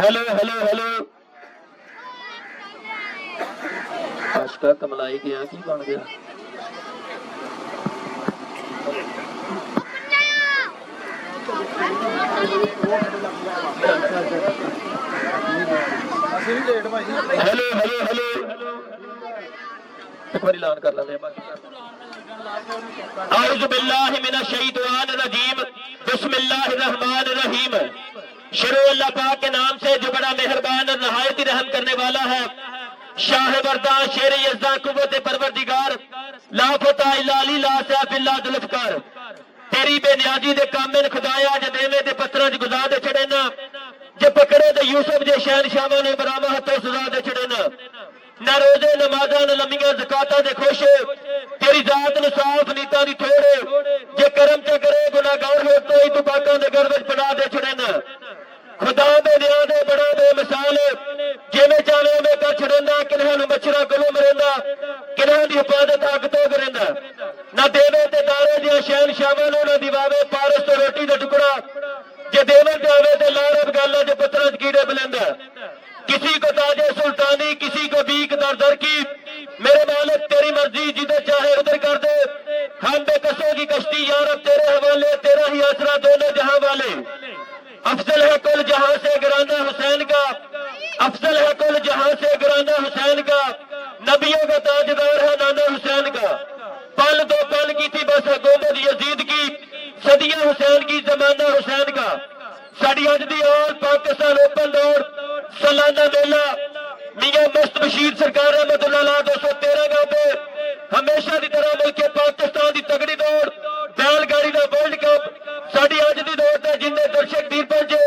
Hello hello hello आशका कमलाई गया की बन गया हेलो हेलो हेलो एक बार ऐलान कर लेंगे औज़ु बिल्लाहि मिनश शैतानिर रजीम बिस्मिल्लाहिर रहमानिर रहीम शुरू अल्लाह पाक के नाम से जो बड़ा मेहरबान और नहायत ही रहम करने वाला है। शाह बरदा शेर यज़दा कुव्वत परवरदिगार ला फता इल्ला अली ला सैफ इल्ला जुल्फकार तेरी बेनियाजी दे कामिल खुदाया जे देवे दे पत्थरां च गुज़ा दे छड़े ना जे पकड़े ते यूसुफ जे शहनशाहां ने बरामा हथों सजा दे छड़े ना रोजे नमाज़ां न लम्मियां ज़कातां दे खुश तेरी जात न साफ नीतां दी थोड़े जे करम च करे गुनाहगार हो तो ही तू पाकां दे घर विच पना दे छड़े ना खुदा दे निया दे बड़ा बेमिसाल जिवें चाहे उवें कर छड़ेंदा किन्हां नूं मच्छरां कोलों मरेंदा किन्हां दी हिफाजत अग तों करेंदा ना देवे ते दारे दियां शहनशाहां नूं ना दिवावे पारस तो रोटी दा टुकड़ा जे देवन जावे ते लारब गल्ला जे पत्थरां च कीड़े बुलंदा किसी को ताजे सुल्तानी किसी को बीक दर दर की मेरे मालिक तेरी मर्जी जिधर चाहे उधर कर दे हम बेकसों की कश्ती यार अब तेरे हवाले तेरा ही आसरा दोनों जहां वाले अफजल है कुल जहां से गिराना हुसैन का अफजल है कुल जहां से गिराना हुसैन का नबियों का ताजदार है नाना हुसैन का पल दो पल की थी बस हुकूमत यजीद की सदियां हुसैन की जमाना हुसैन का साड़ी अज दी और पाकिस्तान ओपन दौड़ सालाना मेला मियां मस्त बशीर सरकार रहमतुल्लाह 213 गांव हमेशा की तरह मुल्क पाकिस्तान की तगड़ी दौड़ बैलगाड़ी का वर्ल्ड कप साड़ी अज की दौड़ से जिन्हें दर्शक वीर पहुंचे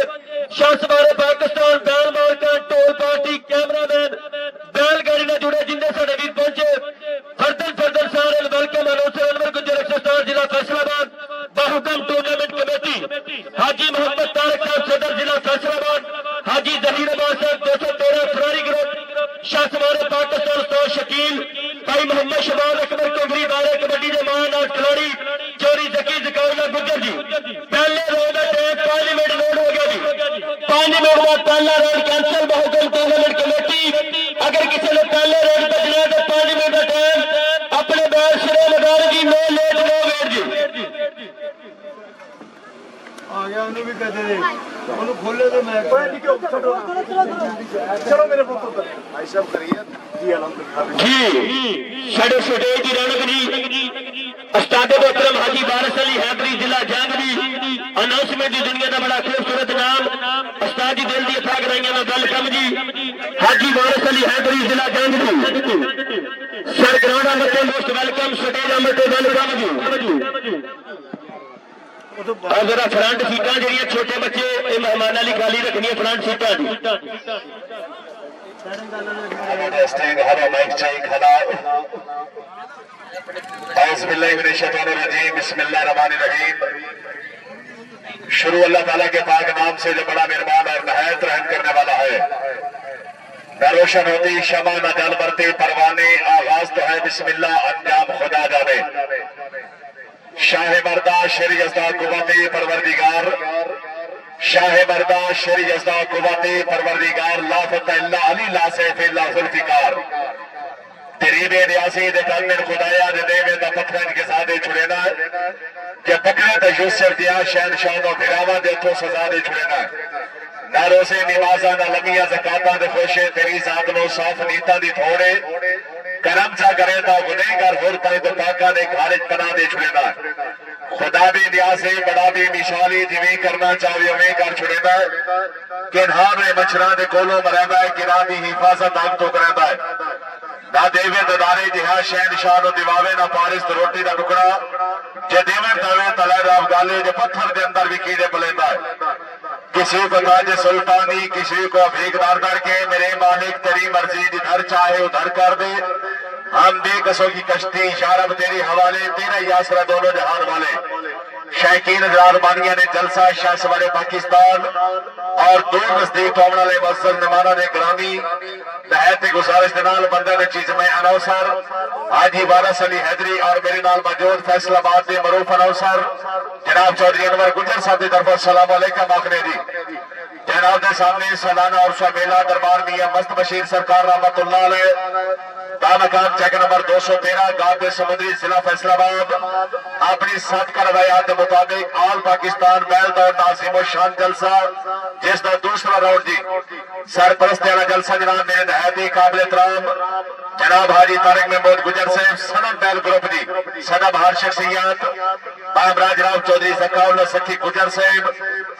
शाह सवारे पाकिस्तान बैल मालकान टोल पार्टी कैमरामैन बैलगाड़ी ने जुड़े जिन्हें साढ़े वीर पहुंचे फर्दन सारे वेलकम अनवर गुजर एक्सरसार जिला फैसलाबाद बाहुकम टूर्नामेंट कमेटी हाजी मोहम्मद तारक साहब सदर जिला फैसलाबाद हाजी जहीर अब्बास साहब 213 फरारी ग्रुप शाह सवारे पाकिस्तान उस्ताद शकील भाई मोहम्मद शबाब अकबर कोगरी बारे कबड्डी के महानाज खिलाड़ी चोरी जकी जकाउल्ला गुजर जी पहले रोड टाइम 5 मिनट रोड हो गया जी 5 मिनट बाद पहला रोड कैंसिल बहुकम टूर्नामेंट कमेटी अगर किसी ने पहले रोड पर जाना तो 5 मिनट का टाइम अपने बैल सिरे लगा जी नो लेट नो वेट जी आ गया उन्हें भी कहते थे उन्हें खोले तो मैं चलो मेरे पुत्र भाई साहब करिए जी अल्हम्दुलिल्लाह जी साढ़े स्टेज की रौनक जी उस्ताद मोहतरम हाजी वारिस अली हैदरी जिला जंग जी अनाउंसमेंट की दुनिया का बड़ा खूबसूरत नाम उस्ताद जी दिल दी अथा कराइयां में वेलकम जी हाजी वारिस अली हैदरी जिला जंग जी सर ग्राउंड मते मोस्ट वेलकम स्टेज मते वेलकम जी और जरा फ्रंट सीटा जी छोटे बच्चे मेहमान वाली खाली रखनी है फ्रंट सीटा शुरू अल्लाह ताला के पाक नाम से जो बड़ा मेहरबान और नहायत रहम करने वाला है। न रोशन होती शमा न जल बरते परवाने आगाज तो है बिस्मिल्लाह अंजाम खुदा जाने। शाह मर्दा शेर यज़दा कुव्वते परवरदिगार शाह मर्दा शेर यज़दा कुव्वते परवरदिगार ला फता इल्ला अली ला सैफ इल्ला जुल्फिकार तेरी बेनियाज़ी दे कामिल खुदाया दे देवे दा पत्थरां के सादे छुड़ेना जे पकड़े तो यूसुफ दिया शहनशाह नो भिरावा दे तो सजा दे छुड़ेना ना रोज़े नमाज़ां ना लम्मियां ज़कातां दे खुशे तेरी जात नो साफ नीतां दी थोड़े करम सा करे तो गुनहगार होर ताई तो पाका दे खारिज बना दे छुड़ेना खुदा भी न्यासे बड़ा भी मिशाली जिवें करना चाहे उवें कर छुड़ेना किन्हां में मच्छरां दे कोलों मरेंदा है किन्हां दी हिफाजत अग तो करेंदा है ना देवे ददारे जिहा शहनशाह नो दिवावे ना पारिस तो रोटी दा टुकड़ा जे देवन दावे तले राव गाले जे पत्थर दे अंदर भी कीड़े पलेंदा है किसी को ताज सुल्तानी किसी को भीख दार करके मेरे मालिक तेरी मर्जी जिधर चाहे उधर कर दे हम बेकसों की कश्ती शारब तेरी हवाले, तेरा यासरा दोनों जहान वाले। शैकीन रारबानिया ने जलसा शाह सवारे पाकिस्तान और दूर नजदीक पवने वाले मस्जिद मेहमाना ने ग्रामी नहायत गुजारिश के नाल बंदे ने चीज में अनौसर हाजी वारस अली हैदरी और मेरे नाल मौजूद फैसलाबाद के मरूफ अनौसर जनाब चौधरी अनवर गुजर साहब की तरफ सलाम अलैकुम आखने दी। जनाब के सामने सालाना उर्सा मेला दरबार मियां मस्त बशीर सरकार रहमतुल्लाह अलैह दामकान चेक नंबर 213 गांव समुद्री जिला फैसलाबाद अपनी सादका रवायात के मुताबिक आल पाकिस्तान बैल दौड़ नाजिम शान जलसा जिसका दूसरा राउंड जी सरपरस्ती वाला जलसा जनाब ने नहायत काबिल एहतराम जनाब हाजी तारिक महमूद गुजर साहब सनम बैल ग्रुप की सदाबहार शख्सियत बाबरा जनाब चौधरी जकाउल्ला सखी गुजर साहब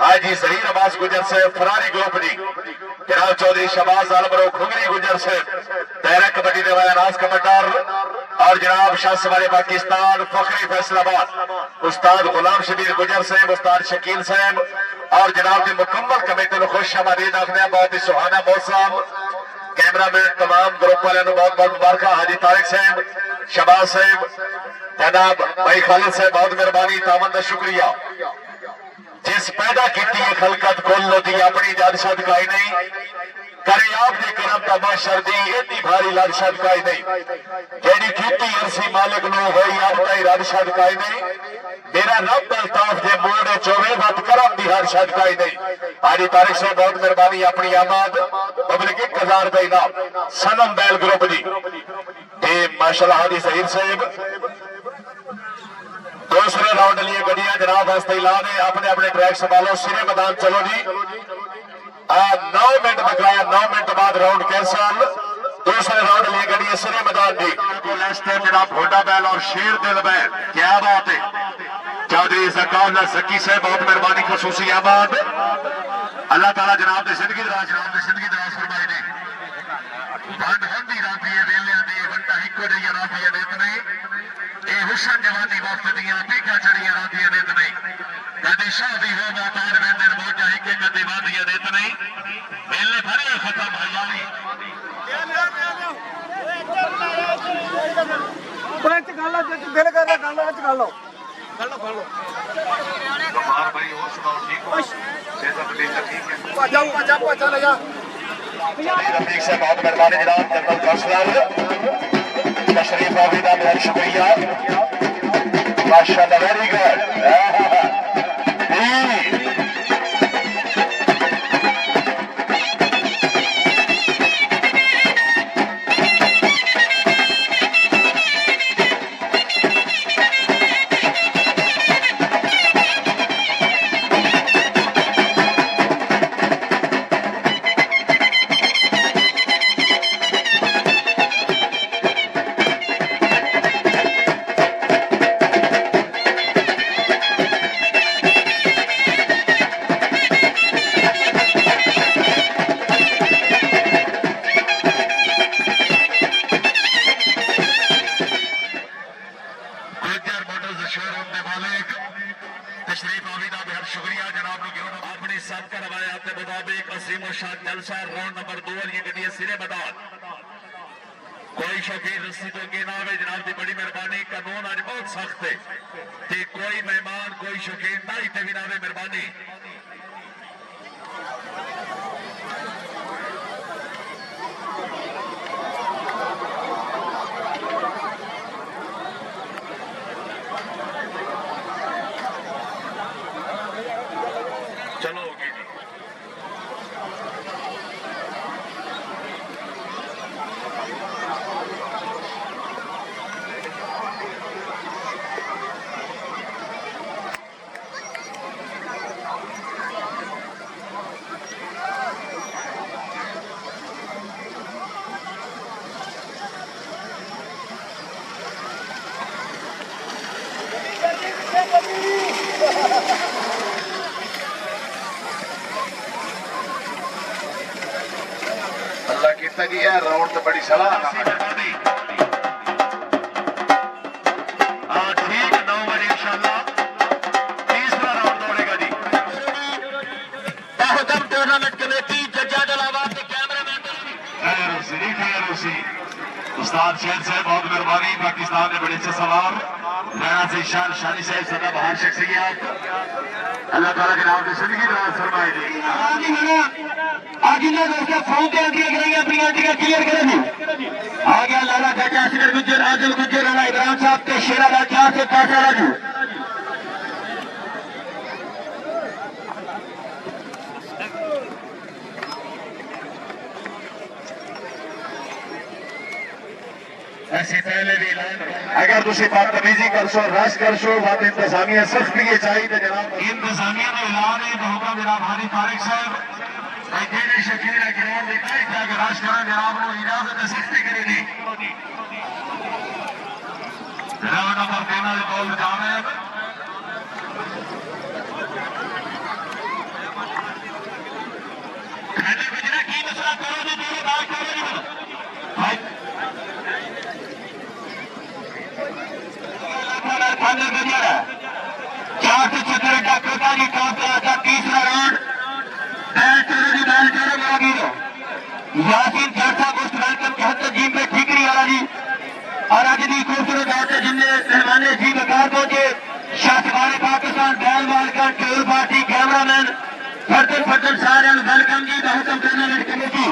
हाजी जहीर अब्बास गुजर साहब फरारी ग्रुप की जनाब चौधरी शहबाज आलमरो खुगरी गुजर साहब दायरा कबड्डी रवाया राज कमांडर और जनाब शाह सवारे पाकिस्तान फखरी फैसलाबाद उस्ताद गुलाम शबीर गुजर साहब उस्ताद शकील साहब और जनाब की मुकम्मल कमेटी को खुश आमदीद आखने बहुत ही सुहाना मौसम कैमरामैन तमाम ग्रुप वाले बहुत बहुत मुबारक हाजी तारिक साहब शहबाज साहब जनाब भाई खालिद साहब बहुत मेहरबानी तामन का शुक्रिया जिस पैदा की खलकत कुल दी अपनी जद सदकाई नहीं करे आपके करम का माशर दी इतनी भारी लद सदकाई नहीं जेडी खेती अरसी मालिक नो होई आपका ही रद सदकाई नहीं मेरा रब अल्ताफ जे मोड़ चोवे बात करम दी हर सदकाई नहीं हाजी तारिक साहब बहुत मेहरबानी अपनी आमद पब्लिक 1000 रुपए इनाम सनम बैल ग्रुप दी ते माशाल्लाह हाजी जहीर साहब दूसरे राउंड लिए गड्डियां जनाब वास्ते ला दे अपने अपने ट्रैक संभालो सिरे मैदान चलो जी 9 मिनट बकाया 9 मिनट बाद राउंड कैंसल दूसरे राउंड लिए गड्डियां सिरे मैदान जी जनाब भोडा बैल और शेर दिल बैल क्या बात है चौधरी जकाउल्ला सकी साहब बहुत मेहरबानी खसूसी आबाद अल्लाह ताला जनाब की जिंदगी दराज फरमाए ने वंड होंदी राती है वेले दी वंटा हिको जई राती है इतने ए हुसन जवानी वक्त दियां पीका चढ़ियां राती है इतने कदी शादी हो मोहताज वेंदर मोजा हिके कदी वादियां इतने वेले भरे खत्म हरियाली दिल कर रहा गाना कर लो भाई और सुनाओ ठीक हो ठीक है पाचा ले जा रफीक से बहुत मेहरबानी जनाब जनरल काउंसलर तशरीफ आविदा बहुत शुक्रिया माशाल्लाह वेरी गुड कोई शौकीन रस्सी तो के ना आवे जनाब की बड़ी मेहरबानी कानून आज बहुत सख्त है ते कोई मेहमान कोई शौकीन ना इतने भी ना आवे मेहरबानी अल्लाह कितना की है राउंड तो बड़ी सलाह ठीक 9 बजे इंशाल्लाह तीसरा राउंड दौड़ेगा जी बहुदम टूर्नामेंट कमेटी जज्जा जलावाद के कैमरामैन उस्ताद शेर साहब बहुत मेहरबानी। पाकिस्तान ने बड़े अच्छे सवार लहरा से शान शानी साहब सदा बहार शख्सियत अल्लाह ताला के नाम से जिंदगी दराज फरमाए दी। आगे दोस्तों फोन पे आगे करेंगे अपनी आंटी क्लियर करेंगे। आ गया लाला चाचा असगर गुज्जर आदिल गुज्जर राणा इब्राहिम साहब के शेराबाद जहाँ से पासा राजू। ऐसे पहले भी अगर तुम बदतमीजी कर सो रश कर सो बात इंतजामिया सख्त भी चाहिए जनाब इंतजामिया का ऐलान है तो हुक्म जनाब हाजी तारिक साहब शकील गिराम रश करें जनाब को इजाजत सख्ती करेगी नंबर 13 के बॉल जाने की मसला करो जी मेरे बात करो जी चार से छह डॉक्टर का जी टॉप का तीसरा राउंड यासीन चरसा गोश्त वेलकम 74 जी में ठीकरी वाला जी और आज की खूबसूरत बात है जिनने मेहमान जी बकार पहुंचे शाहबान पाकिस्तान बैल मालकान टोल पार्टी कैमरामैन फर्दन सारे वेलकम जी बहुकम टूर्नामेंट कमेटी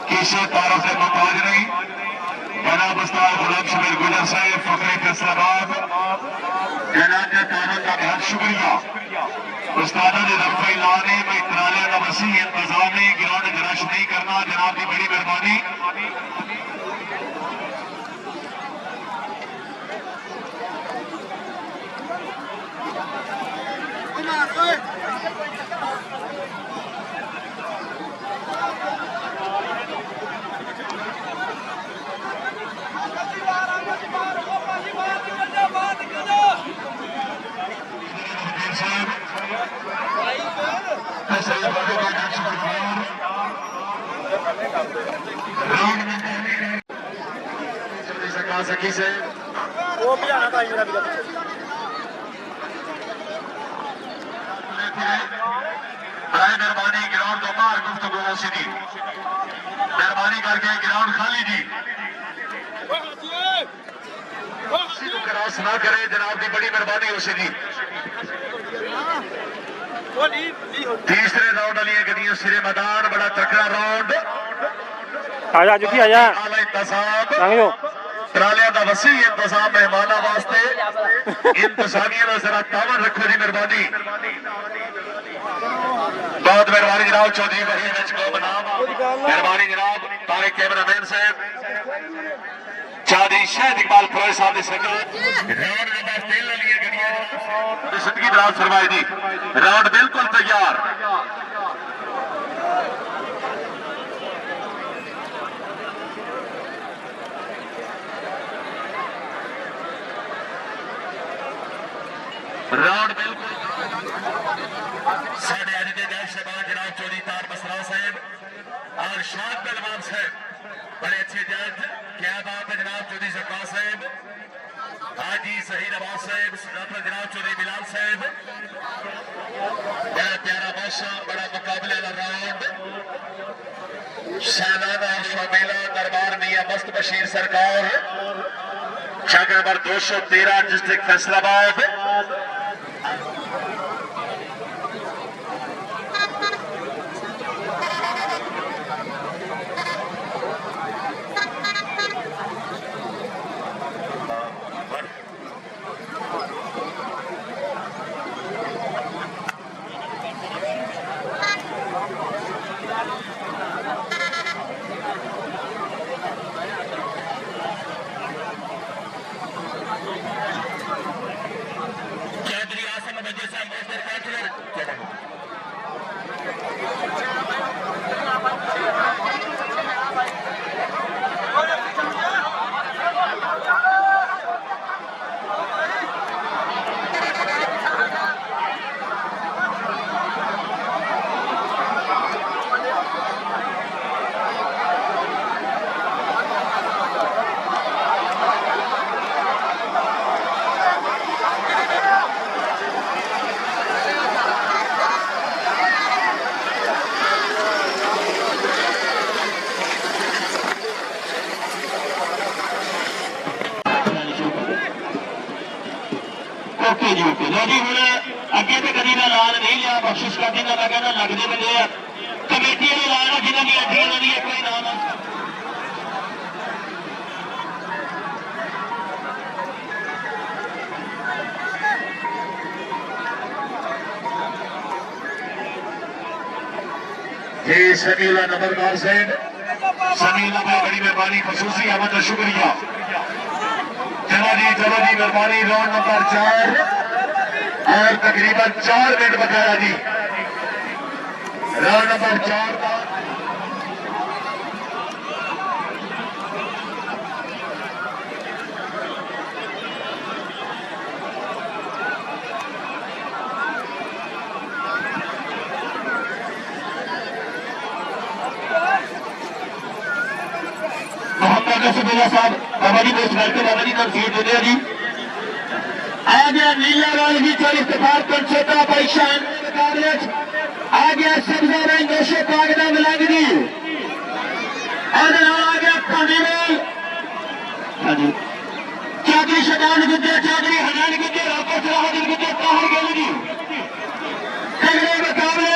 किसी तारों से मोहताज नहीं जनाब उस्ताद गुलाम शबीर गुजर साहब फखरे फैसलाबाद जनाब के तारों का बहुत शुक्रिया उस्ताद ने रफाई लाने में इतराले का वसी इंतजाम नहीं गिराने जराश नहीं करना जनाब की बड़ी मेहरबानी। सकी से वो भी आना था मेरा भी मेहरबानी ग्राउंड तो बाहर गुफ्तगू सीधी मेहरबानी करके ग्राउंड खाली जी क्रॉस ना करे जनाब की बड़ी मेहरबानी हो सीधी। तीसरे राउंड वाली गड्डियां सिरे मैदान बड़ा तकड़ा राउंड आजा चुकी आजा आला इंतजाम लंघो ट्रालिया का वसी इंतजाम मेहमाना वास्ते इंतजामिया का जरा तावन रखो जी मेहरबानी बहुत मेहरबानी जनाब चौधरी वही मेहरबानी जनाब तारे कैमरामैन साहब चौधरी शाहिद इकबाल फरोज साहब ने राउंड नंबर 3 लिए गड्डियां जिंदगी दराज फरमाई दी राउंड बिल्कुल तैयार राउंड बिल्कुल साढ़े आज के जय शहबाज जनाब चौधरी तार बसरा साहब और शाद पहलवान साहब बड़े अच्छे जज क्या बात है जनाब चौधरी सरकार साहब हाजी सही नवाज साहब डॉक्टर जनाब चौधरी बिलाल साहब बड़ा प्यारा मौसम बड़ा मुकाबले वाला राउंड सालाना शोमेला दरबार मियां मस्त बशीर सरकार शक नंबर 213 डिस्ट्रिक्ट फैसलाबाद ओके जी ओके लो जी हूँ अगे तो कभी मैं लाल नहीं लिया बख्शिश कर देना मैं कहना लगते बंदे कमेटी वाले लाल जिन्होंने एंट्री उन्होंने एक बार नाम जी समीला नंबरदार सेठ समीला भाई बड़ी मेहरबानी खसूसी अहमद का शुक्रिया। चलो जी मेहरबानी राउंड नंबर 4 और तकरीबन 4 मिनट बकाया जी राउंड नंबर 4 का साहब बाबा जी पोस्ट करके बाबा जी नाम सीट देते जी आ गया नीला रंग की चल इस्तेफार कर छोटा परेशान मुकाबले आ गया सब्जा रंग नौशे पाग का मिलाग जी और आ गया पानीवाल चौधरी शदान गुद्दे चौधरी हनान गुद्दे राको सलाहुद्दीन गुद्दे ताहिर गेल जी तगड़े मुकाबले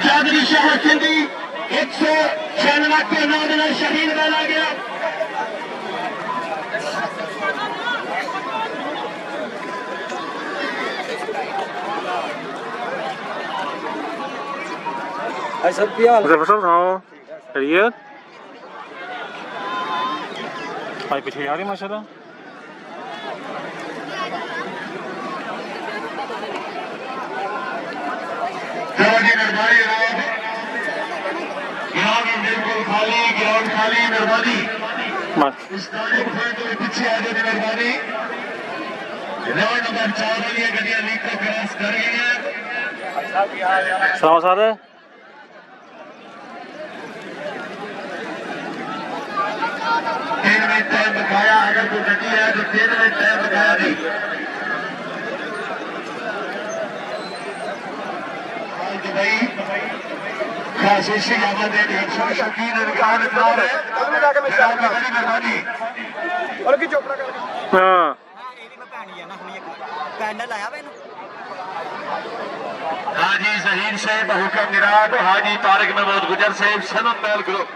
चौधरी शहर सिंधी 196 के नाम शहीद डाला गया पीछे आ रही माशाल्लाह बिल्कुल खाली ग्राउंड खाली मेहरबानी पीछे आ जाए मेहरबानी राउंड नंबर 4 वाली गड्डियां लीग को क्रॉस कर गई है टाइम बकाया अगर कोई गड्डी है तो 3 मिनट टाइम बकाया नहीं भाई खासी आवाज शौकीन मेहरबानी हाजी जहीर साहब हुक्म निराद हाजी तारिक महमूद गुजर साहब सनम बैल ग्रुप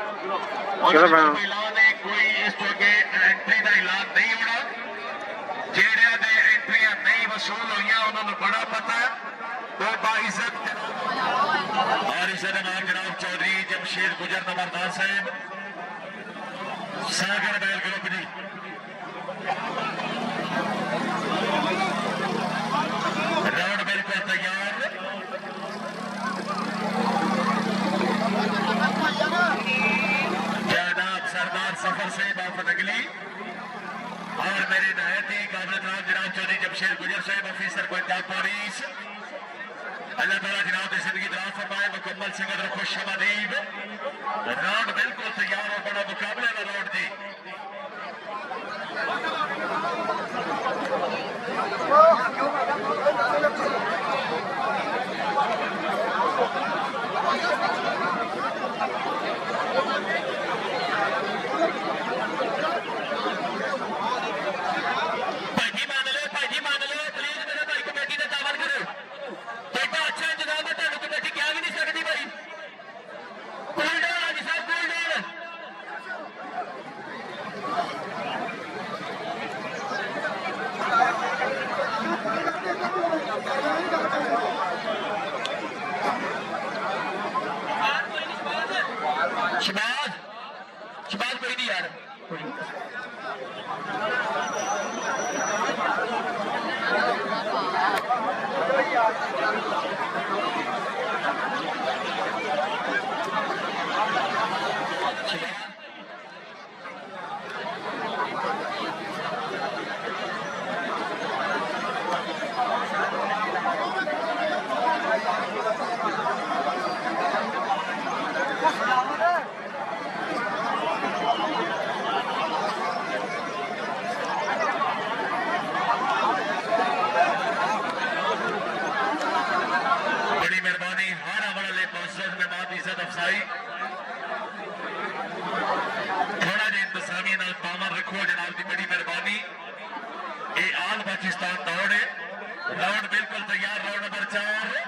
ने कोई इस जगह एंट्री का ऐलान नहीं होना जेड़िया दे एंट्रियां नहीं वसूल हुई उन्होंने बड़ा पता है वो बाइज्जत और इस जनाब जनाब चौधरी जमशेद गुजर नंबरदार साहब सागर बैल ग्रुप जी राउंड बिल्कुल तैयार जनाब सरदार सफर से बाफत अगली और मेरे नहायती काबिल जनाब चौधरी जमशेद गुजर साहब ऑफिसर पंजाब पुलिस अल्लाह ताला जनाब की जिंदगी दराज फरमाए मुकम्मल संगत रखो शमादीब राउंड बिल्कुल तैयार और बड़ा मुकाबले का राउंड जी शबाज कोई नहीं यार मेहरबानी हारा वाले मौसम में बात इज्जत अफसाई थोड़ा जिहा इंतजामी नाल पावन रखो जनाब की बड़ी मेहरबानी। ये आल पाकिस्तान दौड़ है, राउंड बिल्कुल तैयार, राउंड नंबर 4।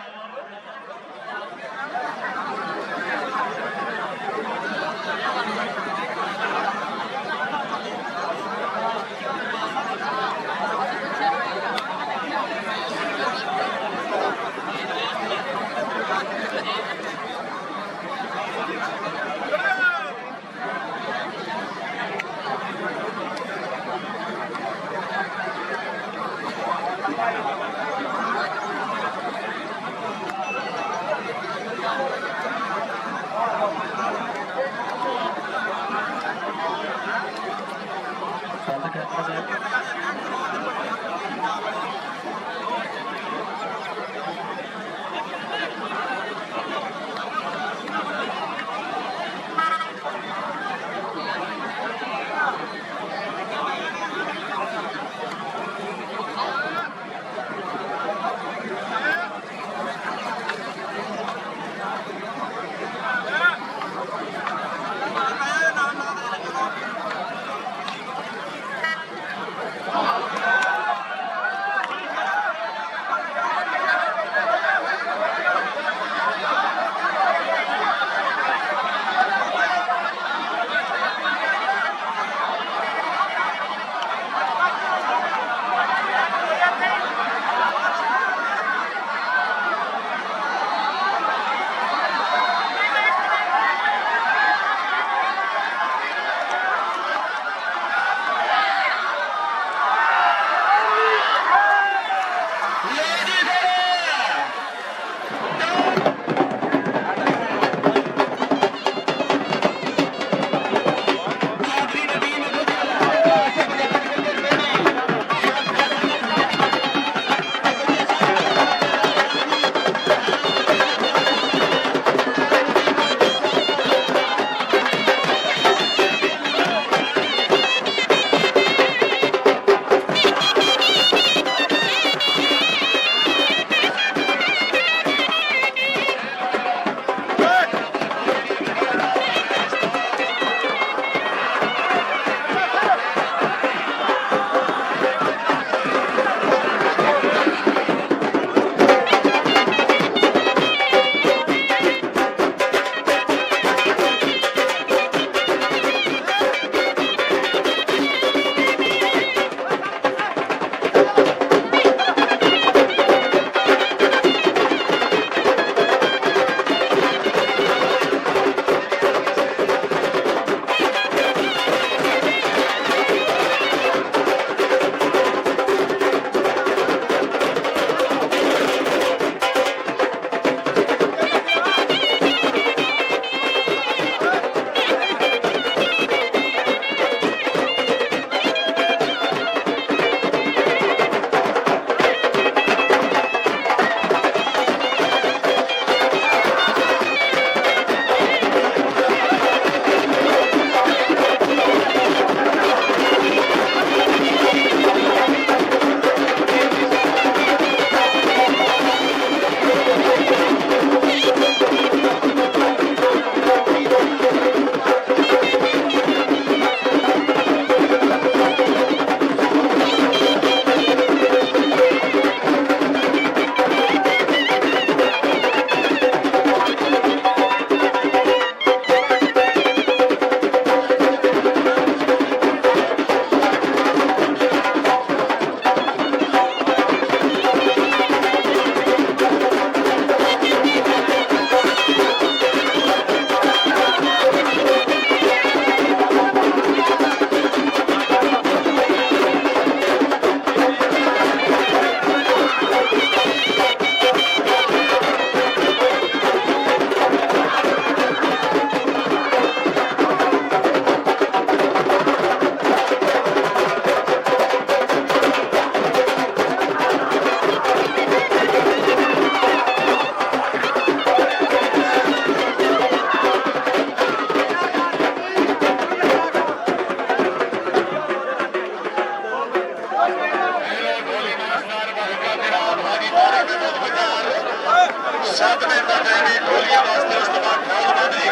सातवें दर्जे की ढोलिया वास्ते उस तो बाद ढोल बजरी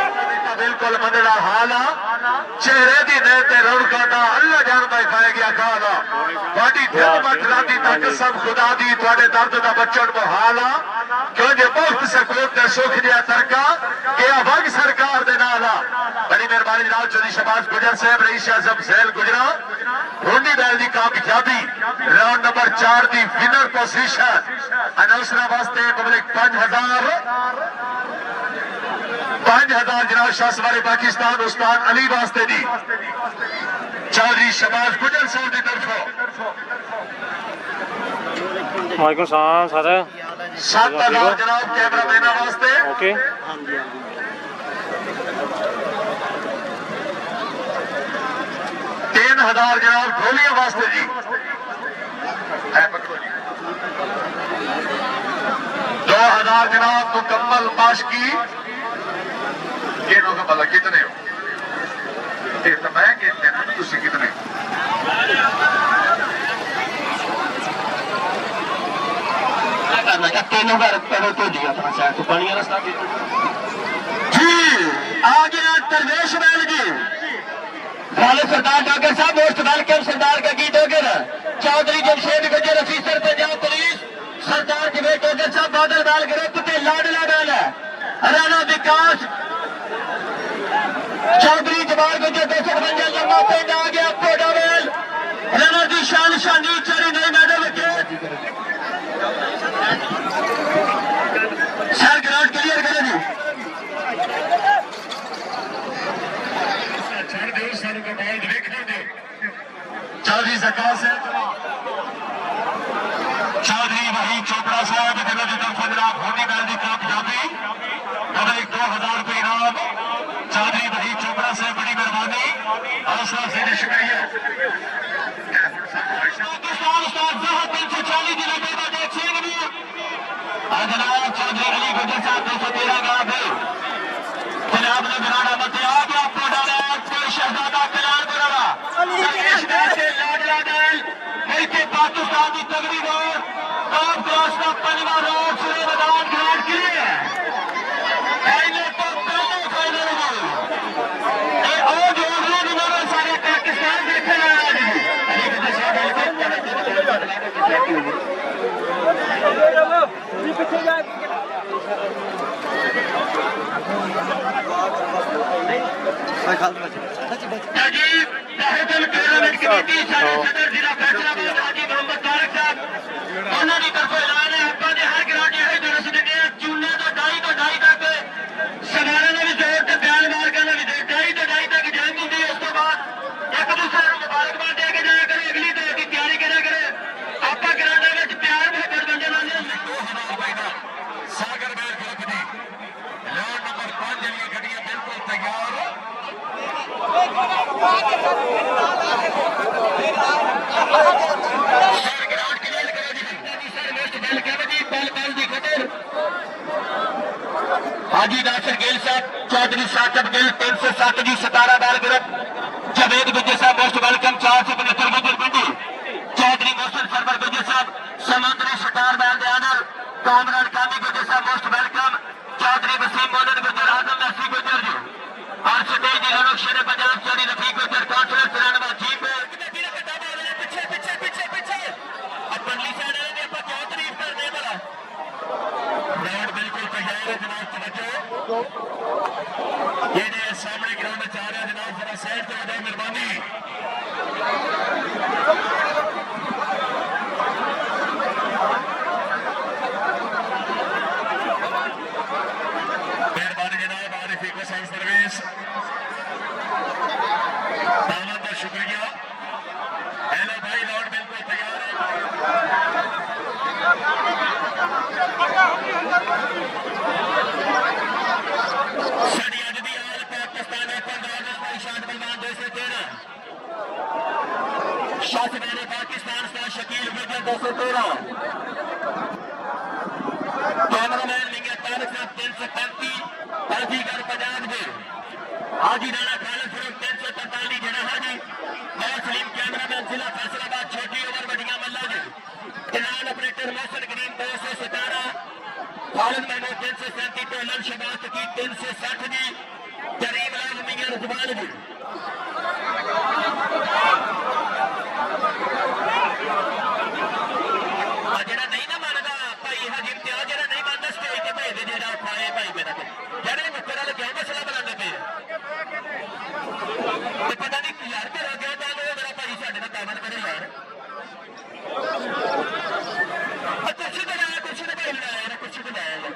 बिल्कुल मनना हाल आ चेहरे की नए ते रौनक का अल्लाह जानता ही पाए गया खाला बाडी दिन मत राती तक सब खुदा दी थोड़े दर्द का बचन मुहाल आ क्यों जे मुफ्त सकून ते सुख दिया तरका के वग सरकार दे नाल आ बड़ी मेहरबानी जनाब चौधरी शहबाज गुजर साहब रईस आजम जैल गुजरा हुंडी बैल की कामयाबी राउंड नंबर 4 की विनर पोजीशन अनाउंसर वास्ते पब्लिक 5000 जनाब शासवारी पाकिस्तान उस्ताद अली वास्ते दी चौधरी शहबाज गुजर साहब की तरफों वालेकुम सलाम सर 7000 जनाब कैमरा मैन वास्ते ओके 3000 जनाब ढोलिया वास्ते जी है पकड़ो जी 2000 जनाब मुकम्मल पाशकी ये लोग भला कितने हो ये तो मैं कहते हैं तुसी कितने तीनों का पहले तो दिया अपना शायद तो पानी रास्ता जी आ गया दरवेश बैल जी वाले सरदार डॉक्टर साहब मोस्ट वेलकम सरदार का गीत हो गया चौधरी जमशेद गुजर अफीसर पंजाब पुलिस सरदार जवेद डॉक्टर साहब बादल बैल ग्रुप के लाडला बैल है राणा विकास चौधरी जवाल गुजर 255 लंबा पिंड आ गया पोडा बैल राणा की शान शानी चरी नई medal wicket sir ground clear करें जी चौधरी सरकार से चौधरी वही चोपड़ा साहब जिन्होंने की तरफ जनाब होनी बैल की कामयाबी पब्लिक 2000 रुपये इनाम चौधरी वही चोपड़ा से बड़ी मेहरबानी हौसला से शुक्रिया पाकिस्तान उस्ताद 340 जिला के बाद एक सिंह भी जनाब चौधरी अली गुजर साहब 213 का है जनाब ने बिराड़ा मत आ गया पोडा कोई शहजादा कल्याण बुरा लाडला बैल मिलके पाकिस्तान की तगड़ी दौड़ टॉप क्रॉस का पंजवा रोड सूर्य मैदान ग्राउंड क्लियर पहले तो पहले फाइनल में और जो अगले दिनों में सारे पाकिस्तान देखे कमेटी सदर जिला फैसलाबाद हाजी मोहम्मद तारक साहब उन्होंने तरफों ऐलान है आपका हर ग्राउंड यही दरस देंगे चूने तो ढाई तक सवारा ने भी जोर से बयान मार कर ढाई तक जंग होंगी उस तो बाद एक दूसरे को मुबारकबाद दे के जाया करें अगली दौर की तैयारी करा करें आपका ग्राउंड में प्यार मोहब्बत बंदे लाने सागर बैल ग्रुप की राउंड नंबर 5 जलियां गड्डियां बिल्कुल तैयार हाजी नासिर गिल साहब चौधरी साकिब गिल 307 जी 17 बैल ग्रुप जवेद गुजर साहब मोस्ट वेलकम 475 गुजर पिंडी चौधरी मोहसिन सरवर गुजर साहब समुद्री स्टार बैल दे ऑनर कामरान कामी गुजर साहब मोस्ट वेलकम चौधरी वसीम मोहम्मद गुजर आजम नसी गुजर जी और सतेज जी रनक शेर पंजाब चौधरी रफीक गुजर काउंसलर तिरानवा जीप पीछे अपनी साइड ने आप क्या तारीफ करने वाला ग्राउंड बिल्कुल तैयार है जनाब तवज्जो ये सामने ग्राउंड में जा रहे हैं जनाब जरा साइड पे हो जाए मेहरबानी जनाब आरिफ इको साइंस सर्विस दामन का शुक्रिया हेलो भाई राउंड बिल्कुल तैयार है साड़ी अज दी हाल पाकिस्तान ओपन शांत बलवान 213 शासवारे पाकिस्तान का शकील गुजर 213 कैमरामैन विंग तारक साहब 335 बाजीगर पंजाब के हाजी राणा खालिद फरूक 343 जना हाजी मैं सलीम कैमरामैन जिला फैसलाबाद छोटी ओवर बड़िया मल्ला जी किसान ऑपरेटर मोहसिन करीम 217 खालिद महमूद 337 टोलन शबात की 360 जी करीम लाजमी रुजवान जी ਜਿਹੜਾ ਨਹੀਂ ਨਾ ਮੰਨਦਾ ਭਾਈ ਹਜੀ ਇਮਤਿਆਜ਼ ਜਿਹੜਾ ਨਹੀਂ ਮੰਨਦਾ ਸਟੇਜ ਤੇ ਭੇਜ ਦੇ ਜਿਹੜਾ ਖਾਏ ਭਾਈ ਮੇਰਾ ਤੇ ਜਿਹੜੇ ਮੁੱਕਰ ਵਾਲੇ ਕਿਉਂ ਮਸਲਾ ਬਣਾਉਂਦੇ ਪਏ ਤੇ ਪਤਾ ਨਹੀਂ ਯਾਰ ਤੇ ਲੱਗਿਆ ਤਾਂ ਉਹ ਮੇਰਾ ਭਾਈ ਸਾਡੇ ਨਾਲ ਕਾਮਨ ਕਰੇ ਯਾਰ ਕੁਰਸੀ ਤੇ ਲਾਇਆ ਕੁਰਸੀ ਤੇ ਭਾਈ ਲਾਇਆ ਯਾਰ ਕੁਰਸੀ ਤੇ ਲਾਇਆ ਯਾਰ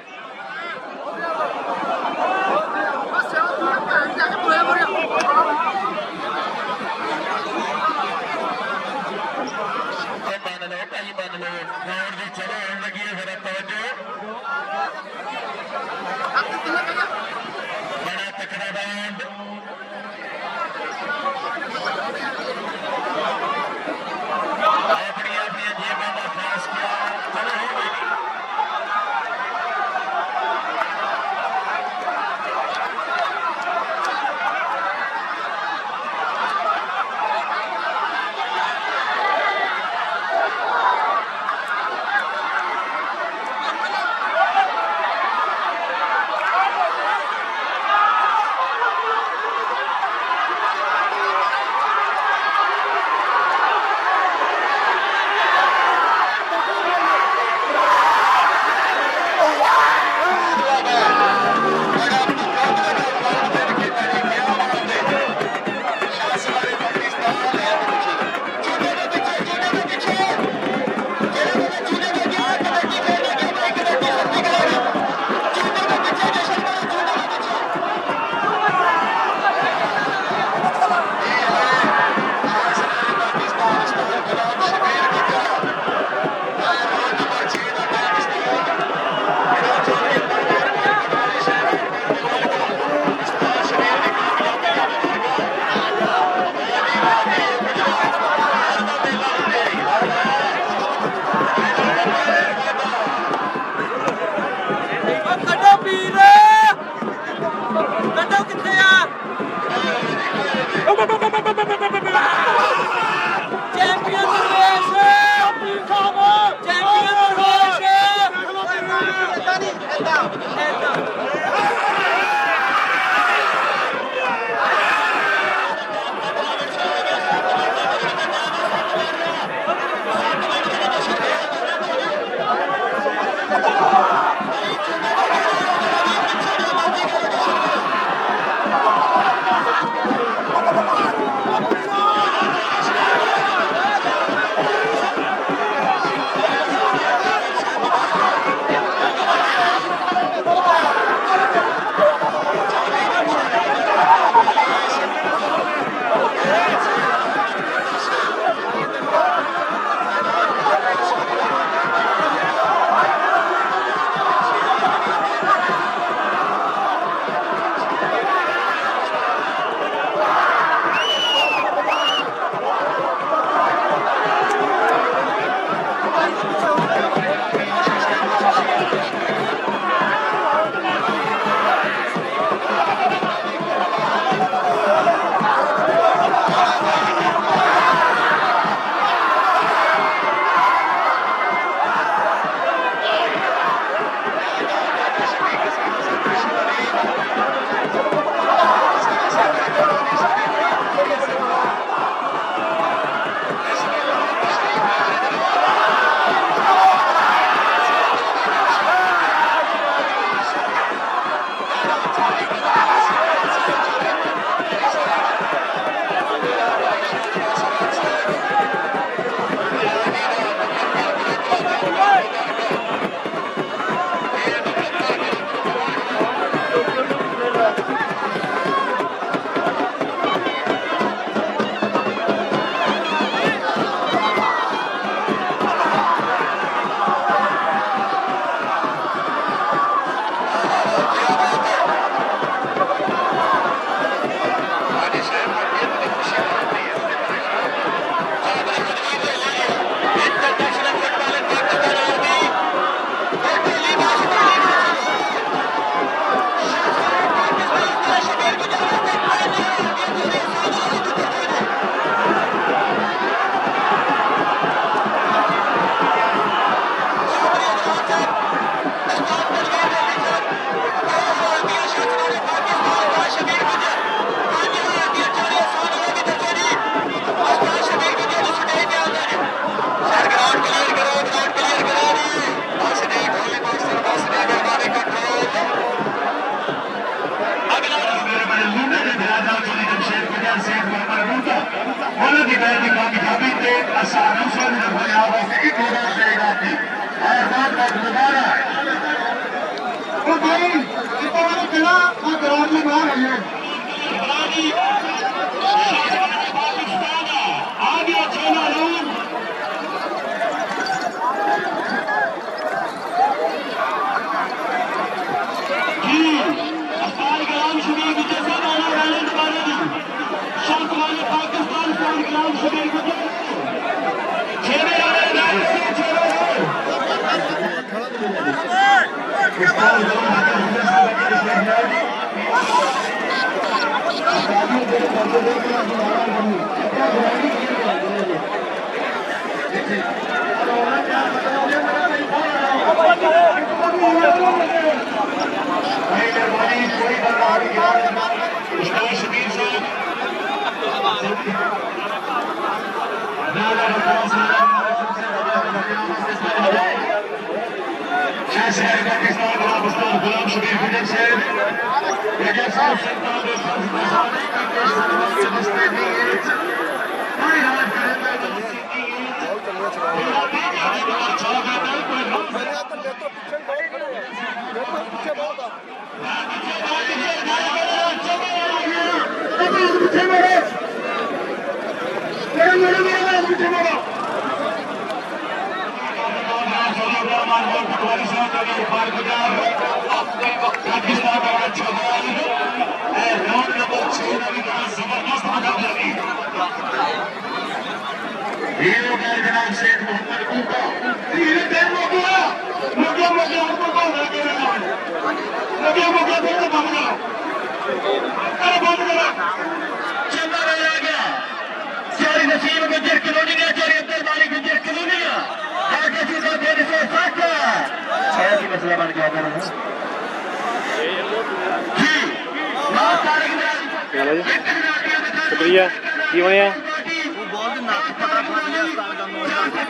शुक्रिया की बने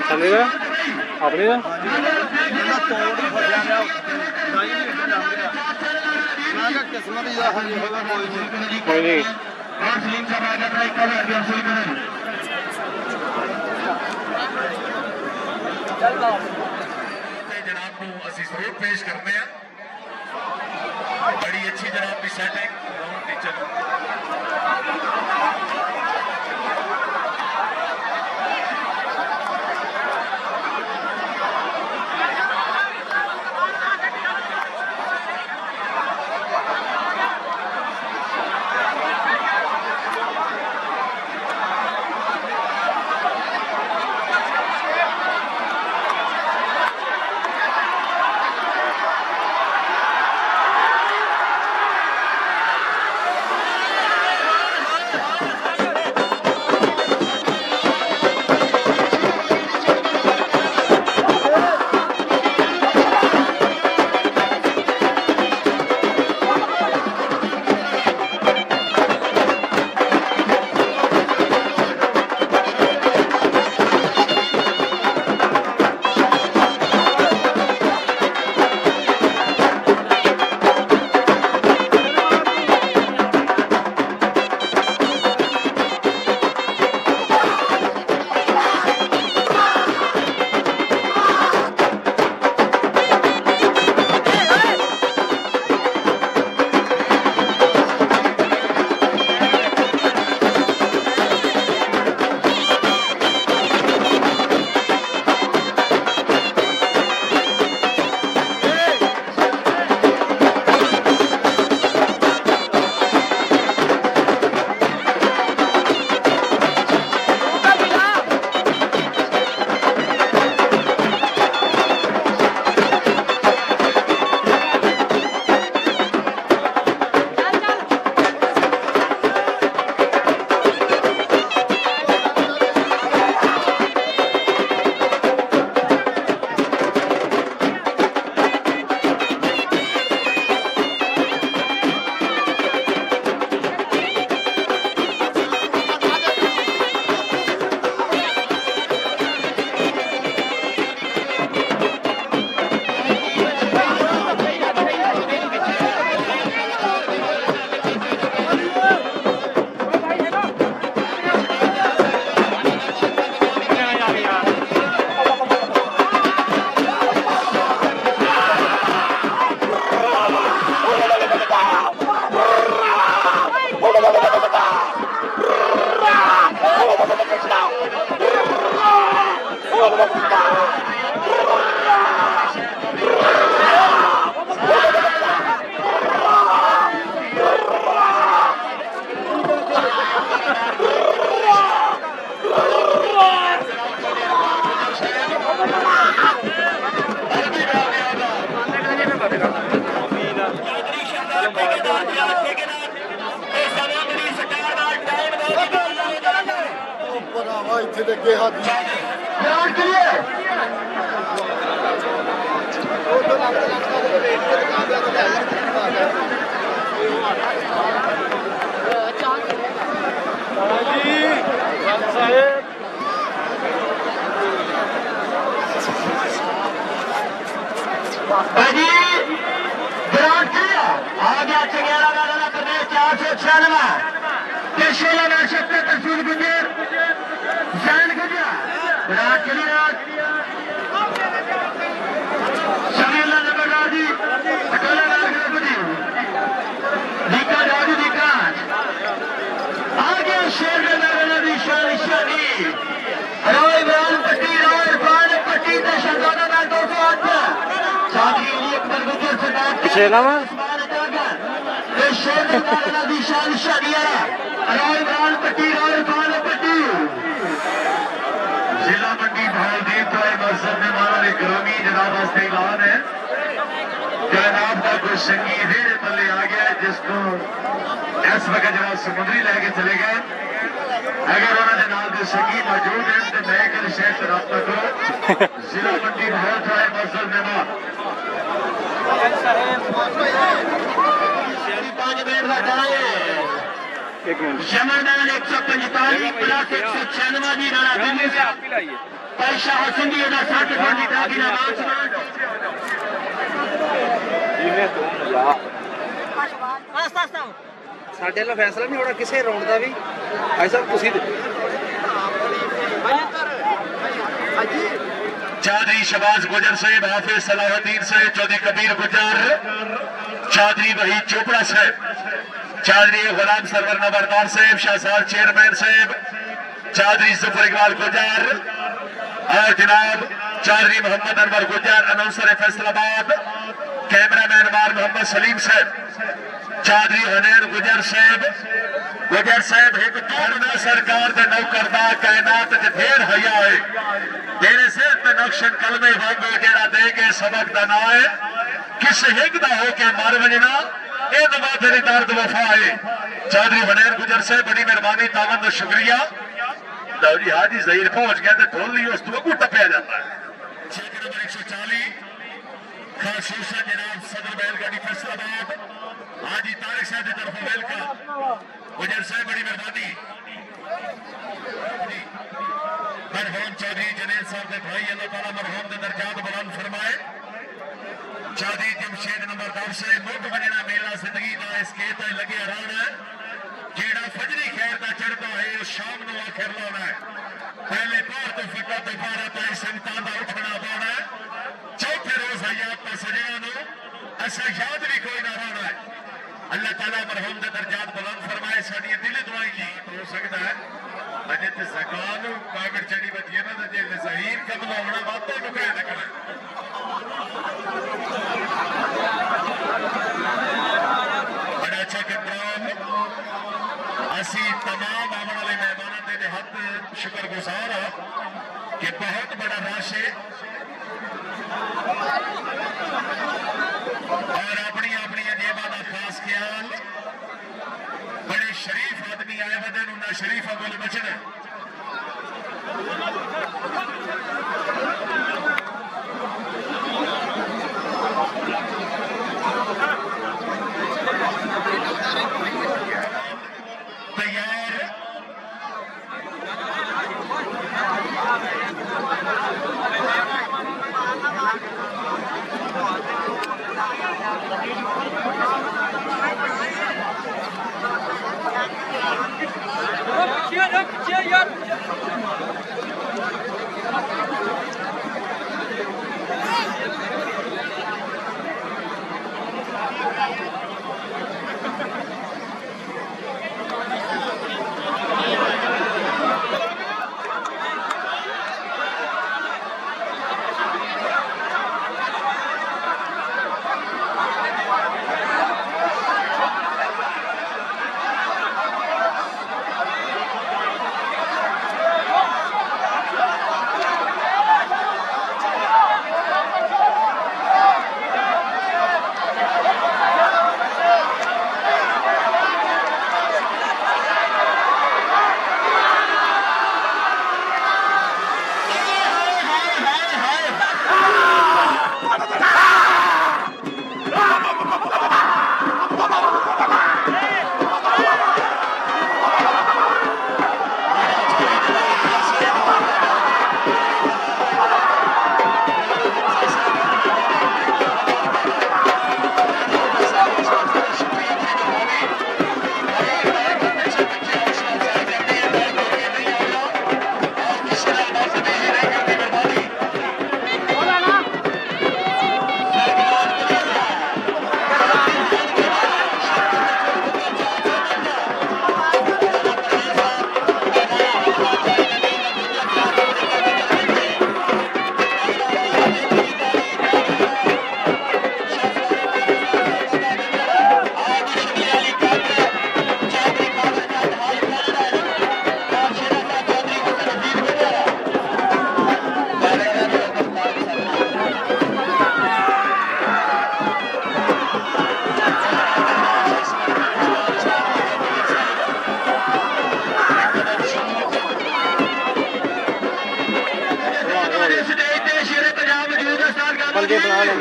थले का अपने का कोई नहीं जनाब को असि जरूर पेश करते हैं बड़ी अच्छी जनाब की सेटिंग राउंड टीचर पीछे ना मैं जिला मंडी भालदीप भाई मस्जिद में मारा ग्रामी जनाब वास्ते ऐलान है जनाब का कोई संगीत रेड़े पल्ले आ गया है जिसको इस वक्त जनाब समुद्री लेके चले गए। अगर उन्होंने नाल के संगीत मौजूद है तो मैं कल शहर से रब्ता करो जिला मंडी भाल भाई मस्जिद में मार 5 मिनट का टाइम है। एक मिनट यमनदान 145 प्लस 196 जी राणा दिल्ली से पैसा हसन जी का 60 घंटे की नमाज ਸਾਡੇ ਵੱਲੋਂ ਫੈਸਲਾ ਨਹੀਂ ਹੋਣਾ ਕਿਸੇ ਰੌਂਡ ਦਾ ਵੀ ਭਾਈ ਸਾਹਿਬ ਤੁਸੀਂ चौधरी शबाज गुजर साहब, हाफिज सलाहुद्दीन साहब, चौधरी कबीर गुजर, चौधरी वहीद चोपड़ा साहब, चौधरी गुलाम सरवर नंबरदार साहब, शाहसार चेयरमैन साहब, चौधरी जुफर इकबाल गुजर और जनाब चौधरी मोहम्मद अनवर गुजर, अनाउंसर फैसलाबाद, कैमरामैन मार मोहम्मद सलीम साहब, चौधरी हनैन गुजर साहब एक धर्म सरकार के नौकरदा कायनात ढेर हया है तेरे से नक्शन कलमे वांगो जेड़ा दे के सबक दा ना है किस हिक दा हो के मार वजना ए दवा तेरी दर्द वफा है। चौधरी हनैन गुजर साहब बड़ी मेहरबानी तावन दा शुक्रिया। लो जी हाजी जहीर पहुंच गया तो ढोल ली उस तो टपया जाता है। चेक नंबर 140 खासूसा जनाब सदर बैलगाड़ी फैसलाबाद हाजी तारिक साहब की तरफ वेलकम गुजर साहब बड़ी मेहरबानी। मरहूम चौधरी जनेल साहब के भाई अल्लाह ताला मरहूम के दर्जात बुलंद फरमाए। चौधरी जमशेद नंबरदार साहब मुख बनना मेला जिंदगी का इस खेत लगे रहना है जेड़ा फजरी खैर का चढ़ता है शाम को आखिर लाना है पहले पार तो फिका दोबारा ताई संतान का उठना पाना है चौथे रोज हयात का सजना ऐसा याद भी कोई ना रहना है। अल्लाह ताला मरहूम के दर्जात बुलंद फरमाए। साड़ी दिल दुआई जी हो सकता है अजे ते सकाल कागड़ चढ़ी बची है ना तो जे जहीर कब लावना बातों को कह रखना बड़ा अच्छा प्रोग्राम असी तमाम आने वाले मेहमानों के हद शुक्रगुजार हाँ कि बहुत बड़ा रश है और अपनी अपनी जेबा का खास ख्याल बड़े शरीफ आदमी आए वजन उन्हें शरीफ अगल बचना तैयार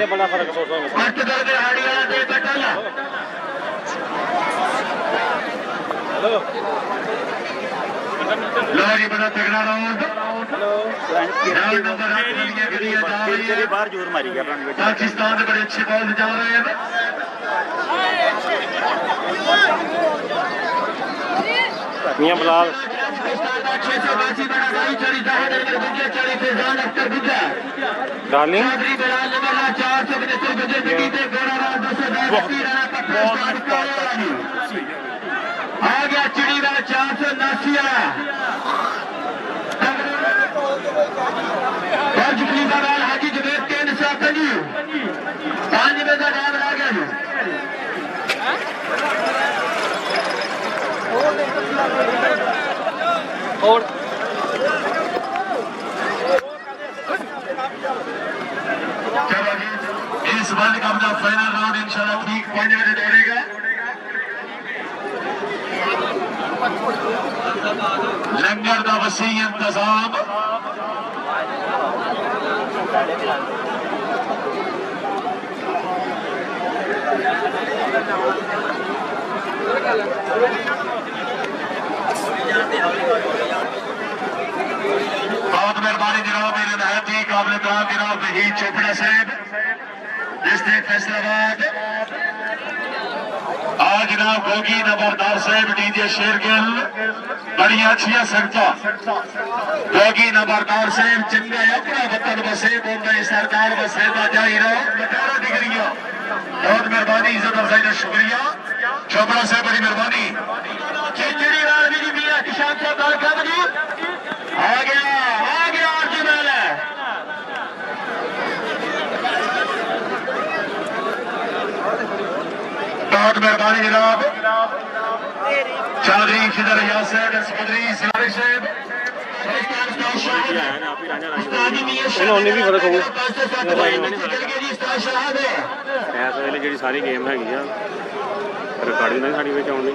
ਇਹਨੇ ਬੜਾ ਫਰਕ ਸੋਚੋ ਅੱਠ ਦਰਜੇ ਹਾੜੀ ਵਾਲਾ ਦੇ ਬਟਲ लो जी बड़ा तगड़ा राउंड राउंड नंबर 8 गलियां गलियां जा रही है ਬਾਹਰ ਜ਼ੋਰ ਮਾਰੀ ਗਿਆ ਰਣ ਵਿੱਚ पाकिस्तान से बड़े अच्छे बॉल जा रहे हैं ਮੀਆਂ ਬਲਾਲ 682 बड़ा भाई चढ़ी दाहर गुज्जा चढ़ी फैजान अख्तर गुज्जा डार्लिंग चौधरी बिलाल नंबर 475 गुज्जे बिकी ते गोरा रात 210 राणा पक्का आ गया चिड़ी का 479 वाला पंज खलीफावाल हाजी जुबैर 355 5 में का नाम आ गया जी और चलो जी इस वर्ल्ड कप का फाइनल राउंड इंशाल्लाह ठीक 5 बजे दौड़ेगा लंगर का वसी इंतजाम बहुत मेहरबानी जनाब मेरे नहायत ही काबिल तआम जनाब वहीद चोपड़ा साहब डिस्ट्रिक्ट फैसलाबाद आज जनाब गोगी नंबरदार साहब डीजे शेरगिल बड़ी अच्छी संगता गोगी नंबरदार साहब चंगा अपना वतन बसे बोलते सरकार बसे का जाहिर डिग्रिया बहुत मेहरबानी इज्जत अफजाई का शुक्रिया चोपड़ा साहब बड़ी मेहरबानी खिचड़ी वाल भी जी मियां किसान साहब बालका जी आ गया अर्जुन वाला बहुत मेहरबानी जनाब चौधरी खिदर यासर चौधरी सिलारी साहब ਇਹਨੂੰ ਉਹਨੇ ਵੀ ਫਰਕ ਹੋਊ ਇਸ ਵੇਲੇ ਜਿਹੜੀ ਸਾਰੀ ਗੇਮ ਹੈਗੀ ਆ ਰਿਕਾਰਡ ਵੀ ਨਹੀਂ ਸਾਡੀ ਵਿੱਚ ਆਉਣ ਦੀ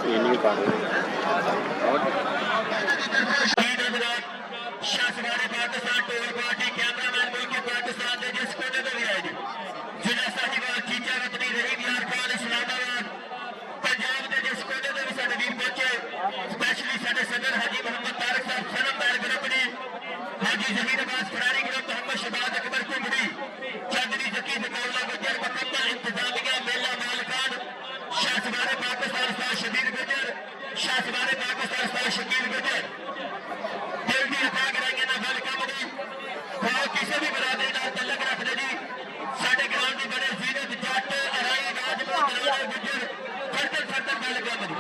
ਇਹ ਨਹੀਂ ਕਰ ਰਹੇ शाहबारे पाकिस्तान टोल पार्टी कैमरामैन मुल्क पाकिस्तान के जिस कोने में भी आएगी जिला साहिवाल चीचा वतनी रहीम यार खान इस्लामाबाद पंजाब के जिस कोने में भी साडे वीर पहुंचे स्पेशली साडे सदर हाजी मोहम्मद तारक साहब सनमदार ग्रुप ने हाजी जमीन अब्बास फरारी ग्रुप मोहम्मद शहबाज अकबर कुमड़ी चंदनी जकी मुकाबला गुजर मुकम्मल इंतजामिया मेला मालकान शाहबारे पाकिस्तान उस्ताद शबीर गुजर शाहबारे पाकिस्तान उस्ताद शकील गुजर किसी भी बरादरी का तलक रखते जी साडे ग्राम की बड़े जीरत जट अराई राजपूत राणे गुजर फरदर मालिका बनी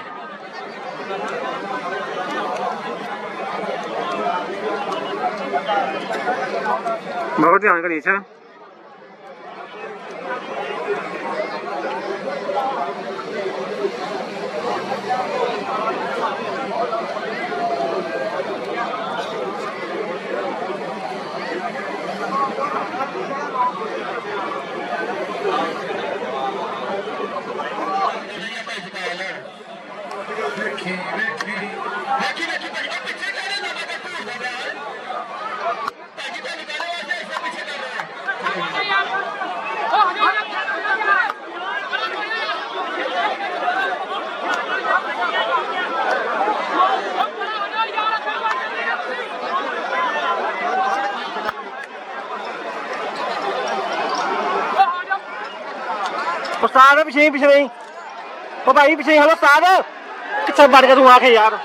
बहुत ध्यान करिए अच्छा उस्ताद पिछे नहीं ओ भाई पिछे हेलो उस्ताद कितना बढ़ के तू आके यार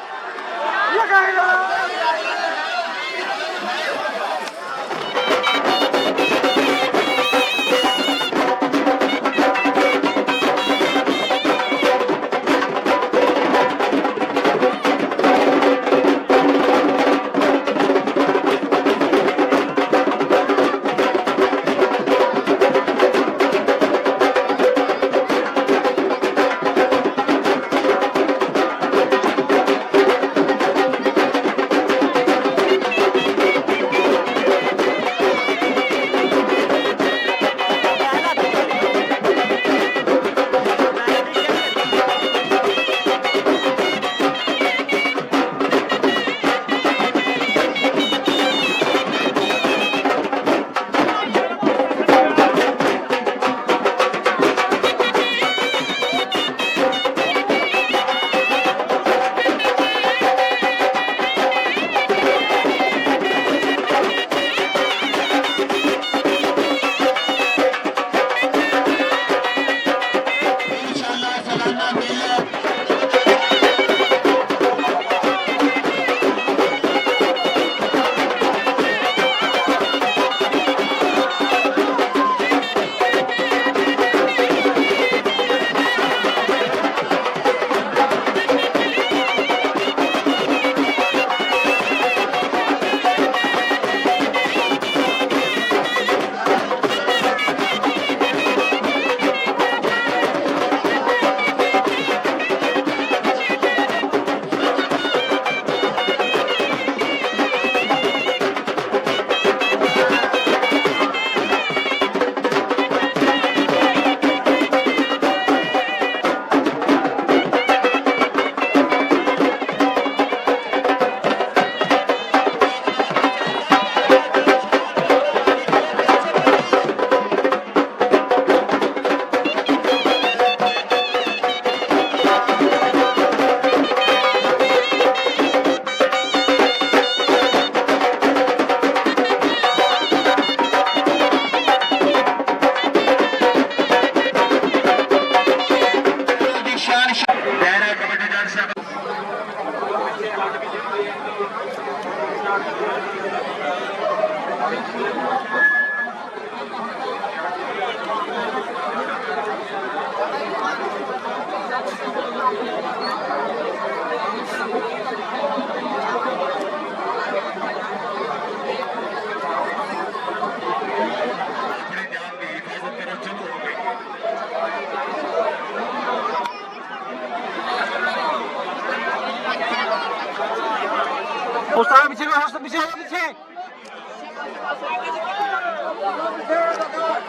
उस्ताद पीछे पीछे पीछे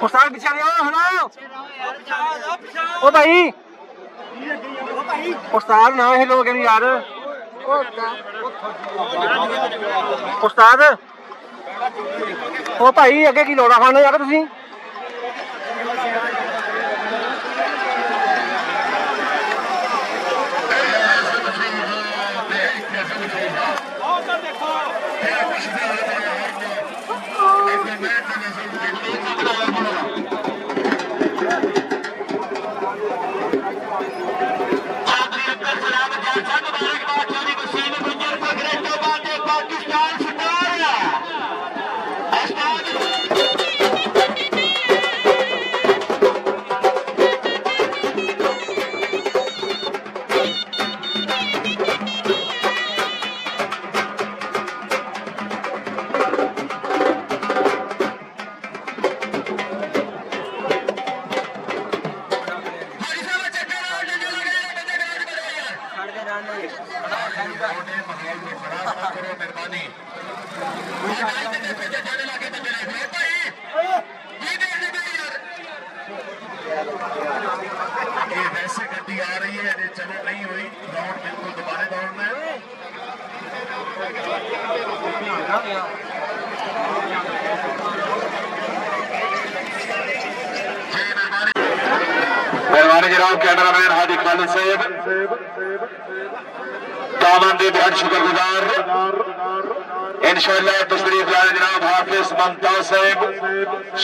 उस्ताद पीछे आ हेलो ओ भाई उस्ताद ना हेलो कहनी यार उस्ताद ओ भाई अगे की लोड़ा खाने यार तुसी वैसे गड्डी आ रही है चलो नहीं हुई राउंड बिल्कुल दोबारा दौड़ना है मेहरबानी जनाब कैमरामैन हादी खालिद साहब तामंदी बहुत शुक्रगुजार इंशाअल्लाह तशरीफ लाए जनाब हाफिज मुमताज साहब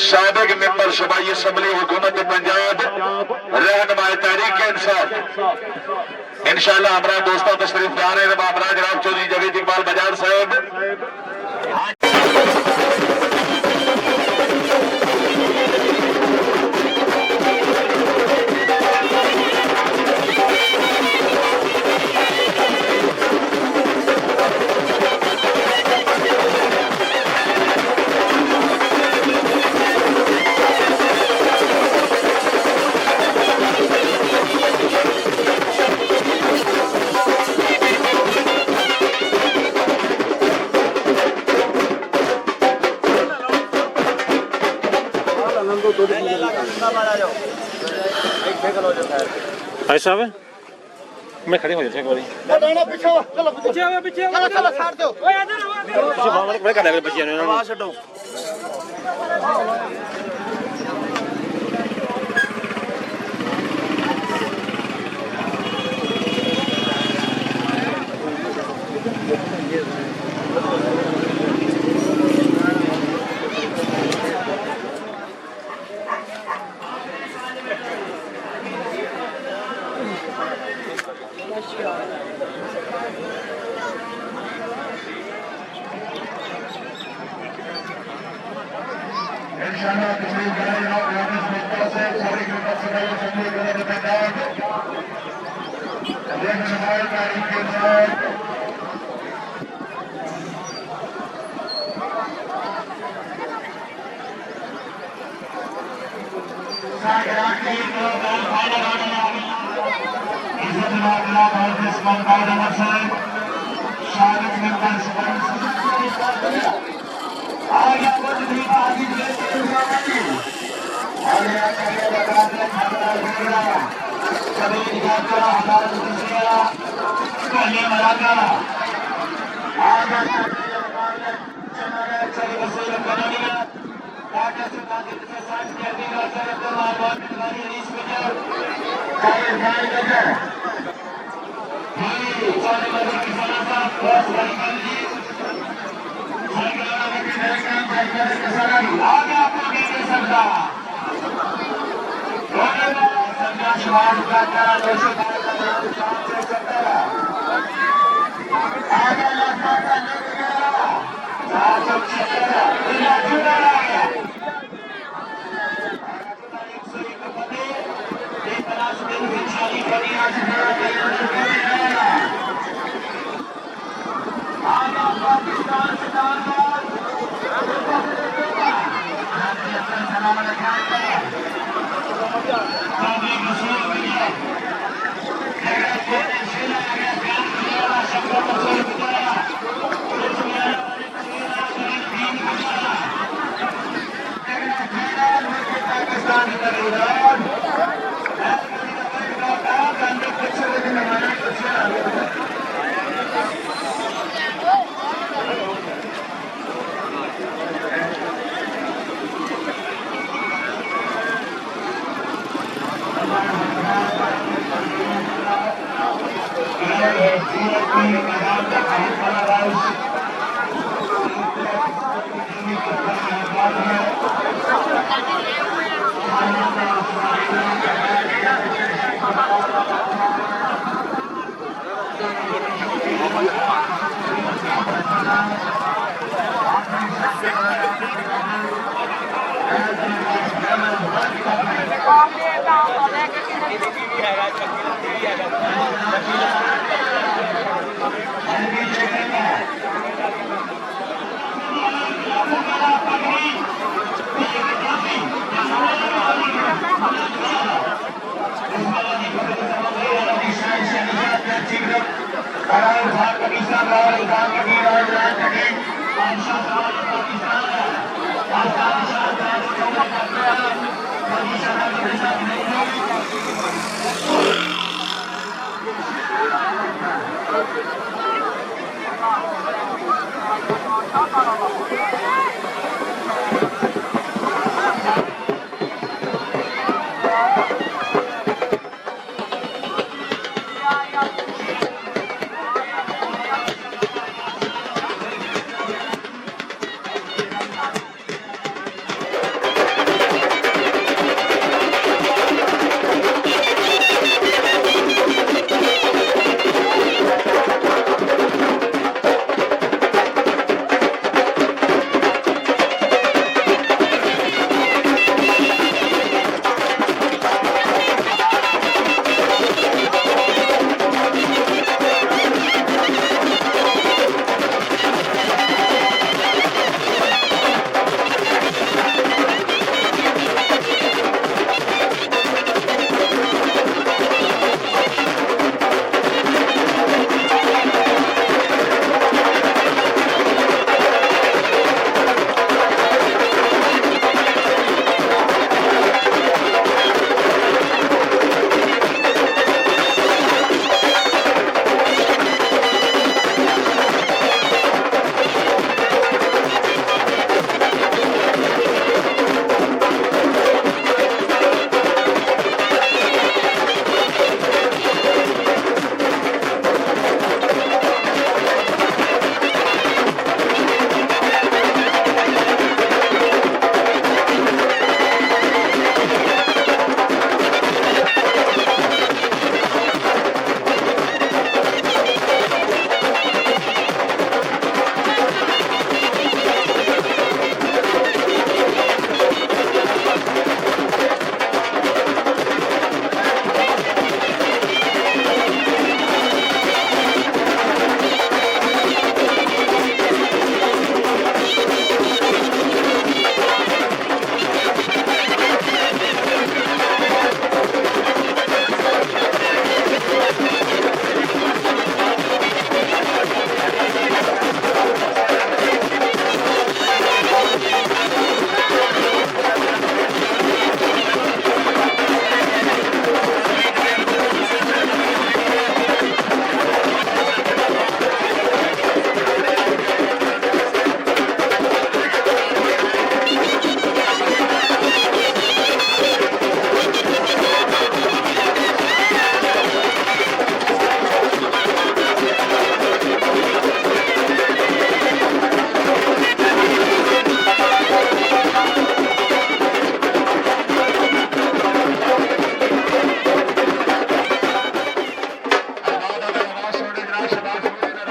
साबिक मेंबर शबाई असम्बली हुकूमत पंजाब रहनुमाए तहरीक इंसाफ इंशाअल्लाह हमारा दोस्तों तशरीफ ला रहे हैं बाबरा जनाब चौधरी जवेद इकबाल बजाज साहब भाई साहब मैं खड़े हो जाते एक बारी पीछे चलो पीछे चलो चलो साइड दो ओए इधर पीछे बाहर बड़े कर लगे बच्चे ने आवाज छड्डो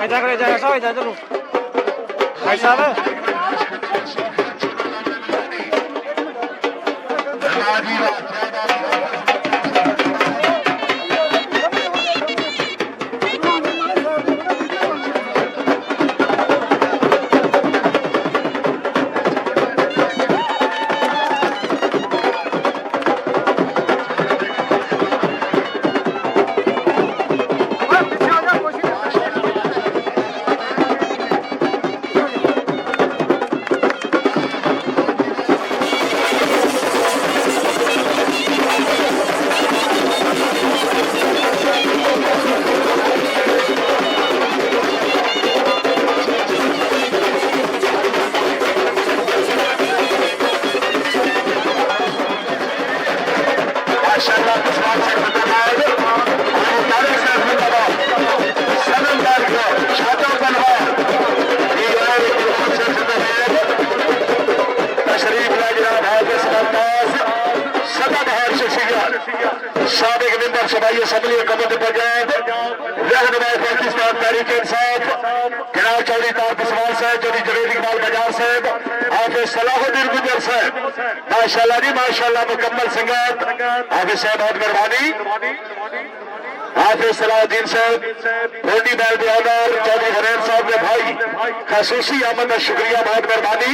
इधर करे जाएगा सब इधर चलो भाई साहब माशाअल्लाह कुशवाहा से खुदाबाद तारिक साहब खुदाबाद सदन बैठ को शादों बनवार तशरीफ ला जनाब हाफिज मुमताज सदाबहार शख्सियत साबिक मेंबर सूबाई असम्बली हुकूमत पंजाब रहनुमा पाकिस्तान तहरीक इंसाफ जनाब चौधरी तारक उस्मान साहब चौधरी जवेद इकबाल बजाज साहब हाफिज सलाहुद्दीन गुजर साहब माशाअल्लाह जी माशाअल्लाह मुकम्मल संगत हाफिज साहब बहुत मेहरबानी हाफिज सलाहुद्दीन साहब होली बैल बहादुर चौधरी हरेन साहब के भाई खसूसी आमद का शुक्रिया बहुत मेहरबानी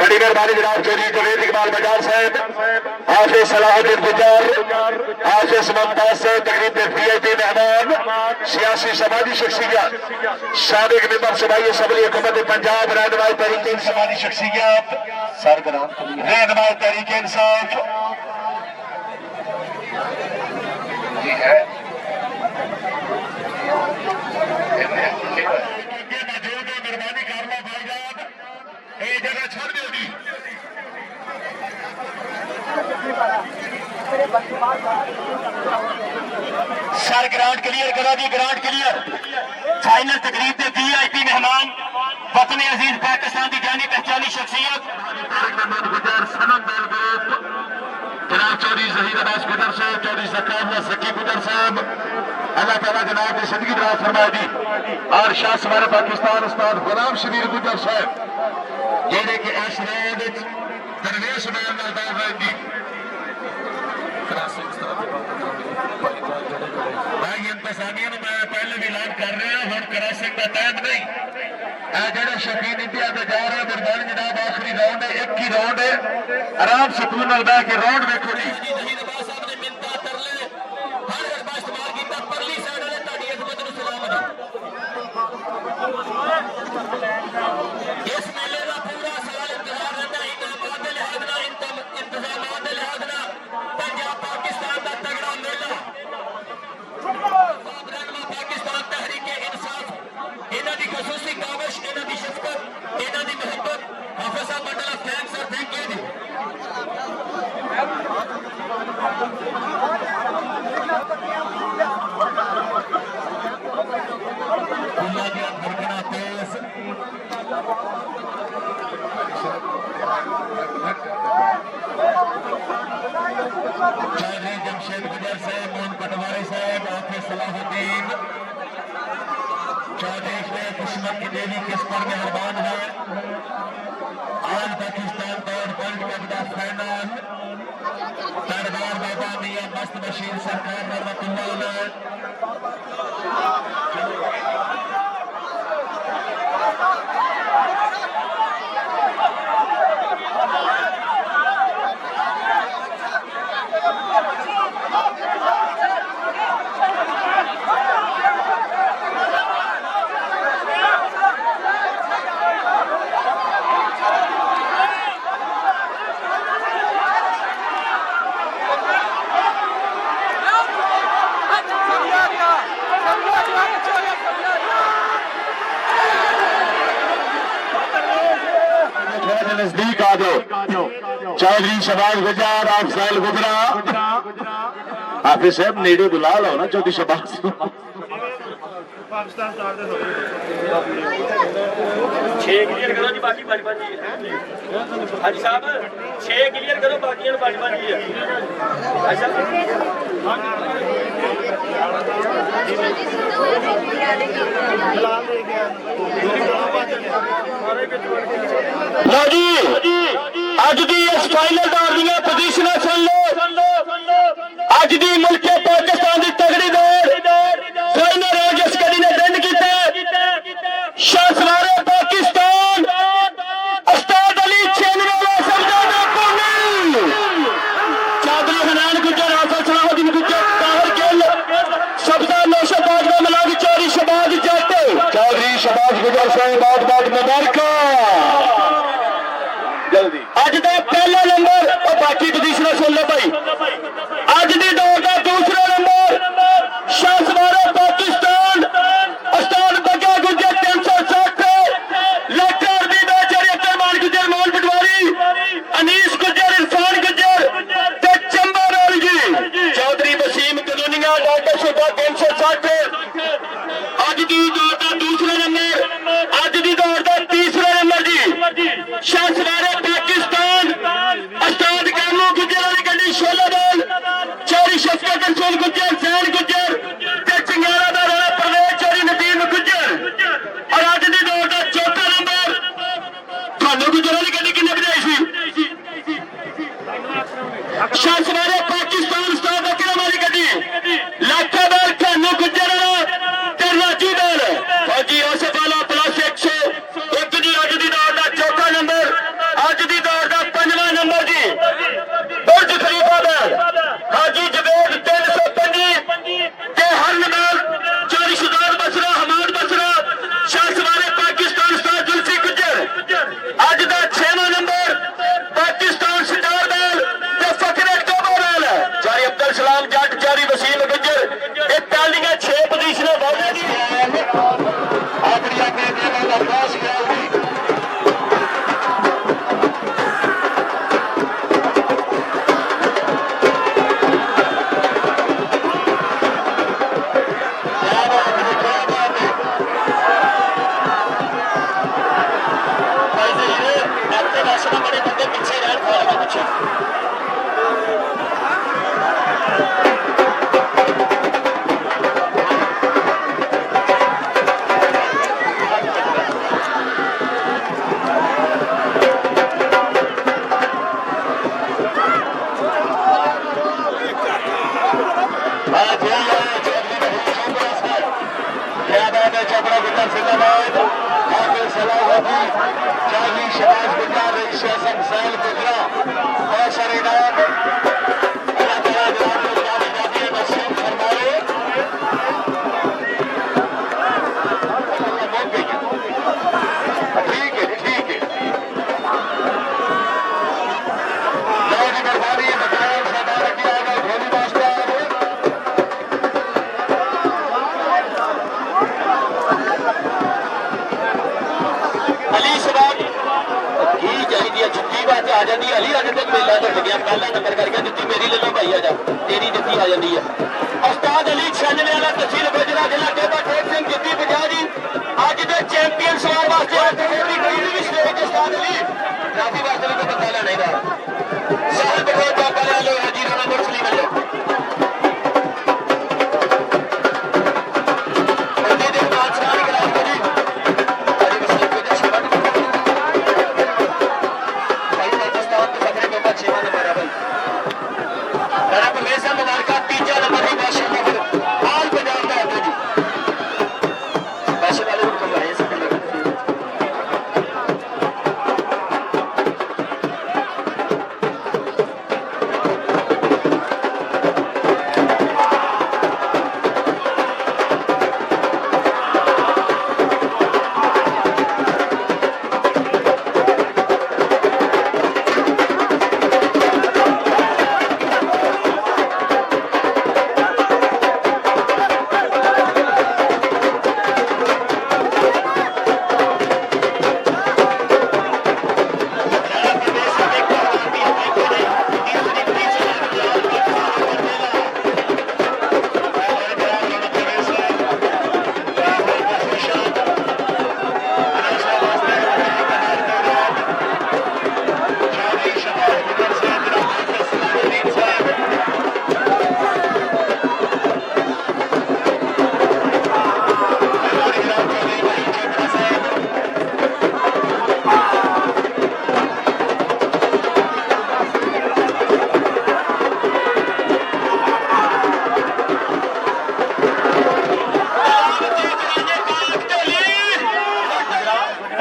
बड़ी मेहरबानी जनाब चौधरी जवेद इकबाल बजाज साहब हाफिज सलाहुद्दीन गुजर हाफिज मुमताज साहब तकरीब में वीआईपी मेहमान सियासी समाजी शख्सियत साबिक मेंबर सूबाई असम्बली हुकूमत पंजाब रहनुमाई तहरीक समाजी शख्सियत सरगर्म रहनुमाई तहरीक इंसाफ मेहरबानी कर लो भाईजान ये जगह छोड़ दो जी सर ग्राउंड क्लियर करा दी ग्राउंड क्लियर फाइनल तकरीब के वीआईपी मेहमान वतन अजीज पाकिस्तान की जानी पहचानी शख्सियत जनाब चौधरी जहीर अब्बास गुजर साहब चौधरी जकाउल्लाह सकी गुजर साहब अल्लाह ताला जनाब की जिंदगी दराज फरमाए दी और शाह सवार पाकिस्तान उस्ताद गुलाम शबीर गुजर साहब जेडे कि इस रात दरवेश बैन नाल दौड़ रहे दी भाई इंतजामिया मैं पहले भी ऐलान कर रहा हूं हम क्रॉसिंग का टाइम नहीं जेडे शकीन इंडिया में जा रहे मेहरबानी जनाब आखिरी राउंड है एक ही राउंड है आराम सुकून नाल बैठ के राउंड देखो जी इस मेले का पूरा साल इंतजार रहता है इनामात के लिहाज ना इंतजामात के लिहाज ना पंजाब पाकिस्तान का तगड़ा मेला पाकिस्तान तहरीक इंसाफ इन्हों की खसूसी काविश इन्हों की शफकत इन्हों की मोहब्बत हाफिज साहब मंडला थैंक्स और थैंक यू जी चौधरी जमशेद गुजर साहब मोहन पटवारी साहब हाफिज सलाहुद्दीन चौधरी शेख किस्मत की देवी किस पर मेहरबान है आज पाकिस्तान दौड़ वर्ल्ड कप का फाइनल दरबार बाबा मियां मस्त बशीर सरकार रहमतुल्लाह नजदीक आ जाओ चौधरी शबाज गुजर अफजल गुजरा हाफिज साहब नेड़े बुला लो ना चौधरी शबाज पाकिस्तान चार दे 6 क्लियर करो जी बाकी 5 जी हाजी साहब 6 क्लियर करो बाकी 5 जी है हाजी साहब लो जी अज की इस फाइनल दौर दी पोजीशन सुन लो अज की मुल्क पाकिस्तान की तगड़ी दौड़ फाइनल है जिस कड़ी ने दिन किया शाह सवारे पाकिस्तान उस्ताद अली छेनवाला सरदार चौधरी हनान गुजर हाफिज सलाहुद्दीन गुजर ताहिर गिल सब्जा नौशद बाजवा मलाक चौधरी शबाज जट चौधरी शबाज गुजर साहब बहुत बहुत मुबारक जल्दी अज का पहला नंबर और बाकी पोजीशन सुन लो भाई अज की दौड़ का दूसरा नंबर शाह सवारे पाकिस्तान उस्ताद बग्गा गुजर 300 अज की दौड़ का दूसरा नंबर, अज की दौड़ का तीसरा नंबर जी शाह सवारे पाकिस्तान उस्ताद कानू गुज्जर वाली गड्डी शोला बॉल चौरी शफकत रसूल गुज्जर जैन गुज्जर ते चिंगारा दा राणा परवेज चौरी नदीम गुज्जर और अज की दौड़ का चौथा नंबर कानू गुज्जर वाली गड्डी किन्ने बजाई सी शाह सवारे पाकिस्तान उस्ताद अकरम वाली गड्डी लाखा बाल कानू गुज्जर ते राजू बाल फौजी आसफ वाला प्लस 101 जी अज की दौड़ का चौथा नंबर, अज की दौड़ का पंजवां नंबर जी बुर्ज खलीफा बाल हाजी जवेद 325 ते हरनवाल चौरी शुजात बसरा हमाद बसरा शाह सवारे पाकिस्तान उस्ताद जुल्फी गुज्जर अज का 6वां नंबर पाकिस्तान स्टार बाल ते फखरे टोबा बाल जारी अब्दुल सलाम जट जारी वसीम गुज्जर ये पहलियां 6 पोजीशनां वाले जी आखिरी अपने देने का खास ख्याल भी बड़े बंदे पीछे रह पीछे चपड़ा गुजर जिंदाबाद हाफिज सलाहुद्दीन जाली शबाज गुजर रईस हसन सैल गुजरा बहुत सारे नाम अल्लाह ताला जनाब को जाने जाने नसीब फरमाए। ठीक है ठीक है लो जी मेहरबानी बताया सरदार किया गया धोनी मास्टर अली शबाब की चाहिए जुत्ती बात आ जाती है अली अजे तक मेला टुट गया पहला नंबर करके जुत्ती मेरी ले लो भाई आ जा तेरी जुत्ती आ जाती है उस्ताद अली 96 वाला तहसील गुजरा जिला टोबा टेक सिंह जुत्ती बजा जी अज के चैंपियन सवार वास्ते कोई भी स्टेज उस्ताद अली राफी वास्ते भी बंदा लेने का साहब को टोपा ले लो हाजी राणा मुस्लिम ले बंदे दे बादशाह की गिलास जी मुबारक तीजा नंबर ही माशाअल्लाह हाल पंजाब का है जी पैसे वाले को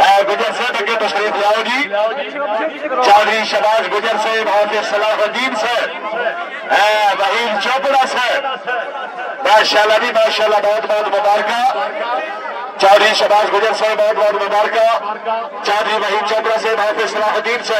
आए गुजर से तक तशरीफ लाओ जी चौधरी शबाज गुजर से हाफिज सलाहुद्दीन से वहीद चोपड़ा से माशाल्लाह भी माशाल्लाह बहुत बहुत मुबारक चौधरी शबाज गुजर से बहुत बहुत मुबारक चौधरी वहीद चोपड़ा से हाफिज सलाहुद्दीन से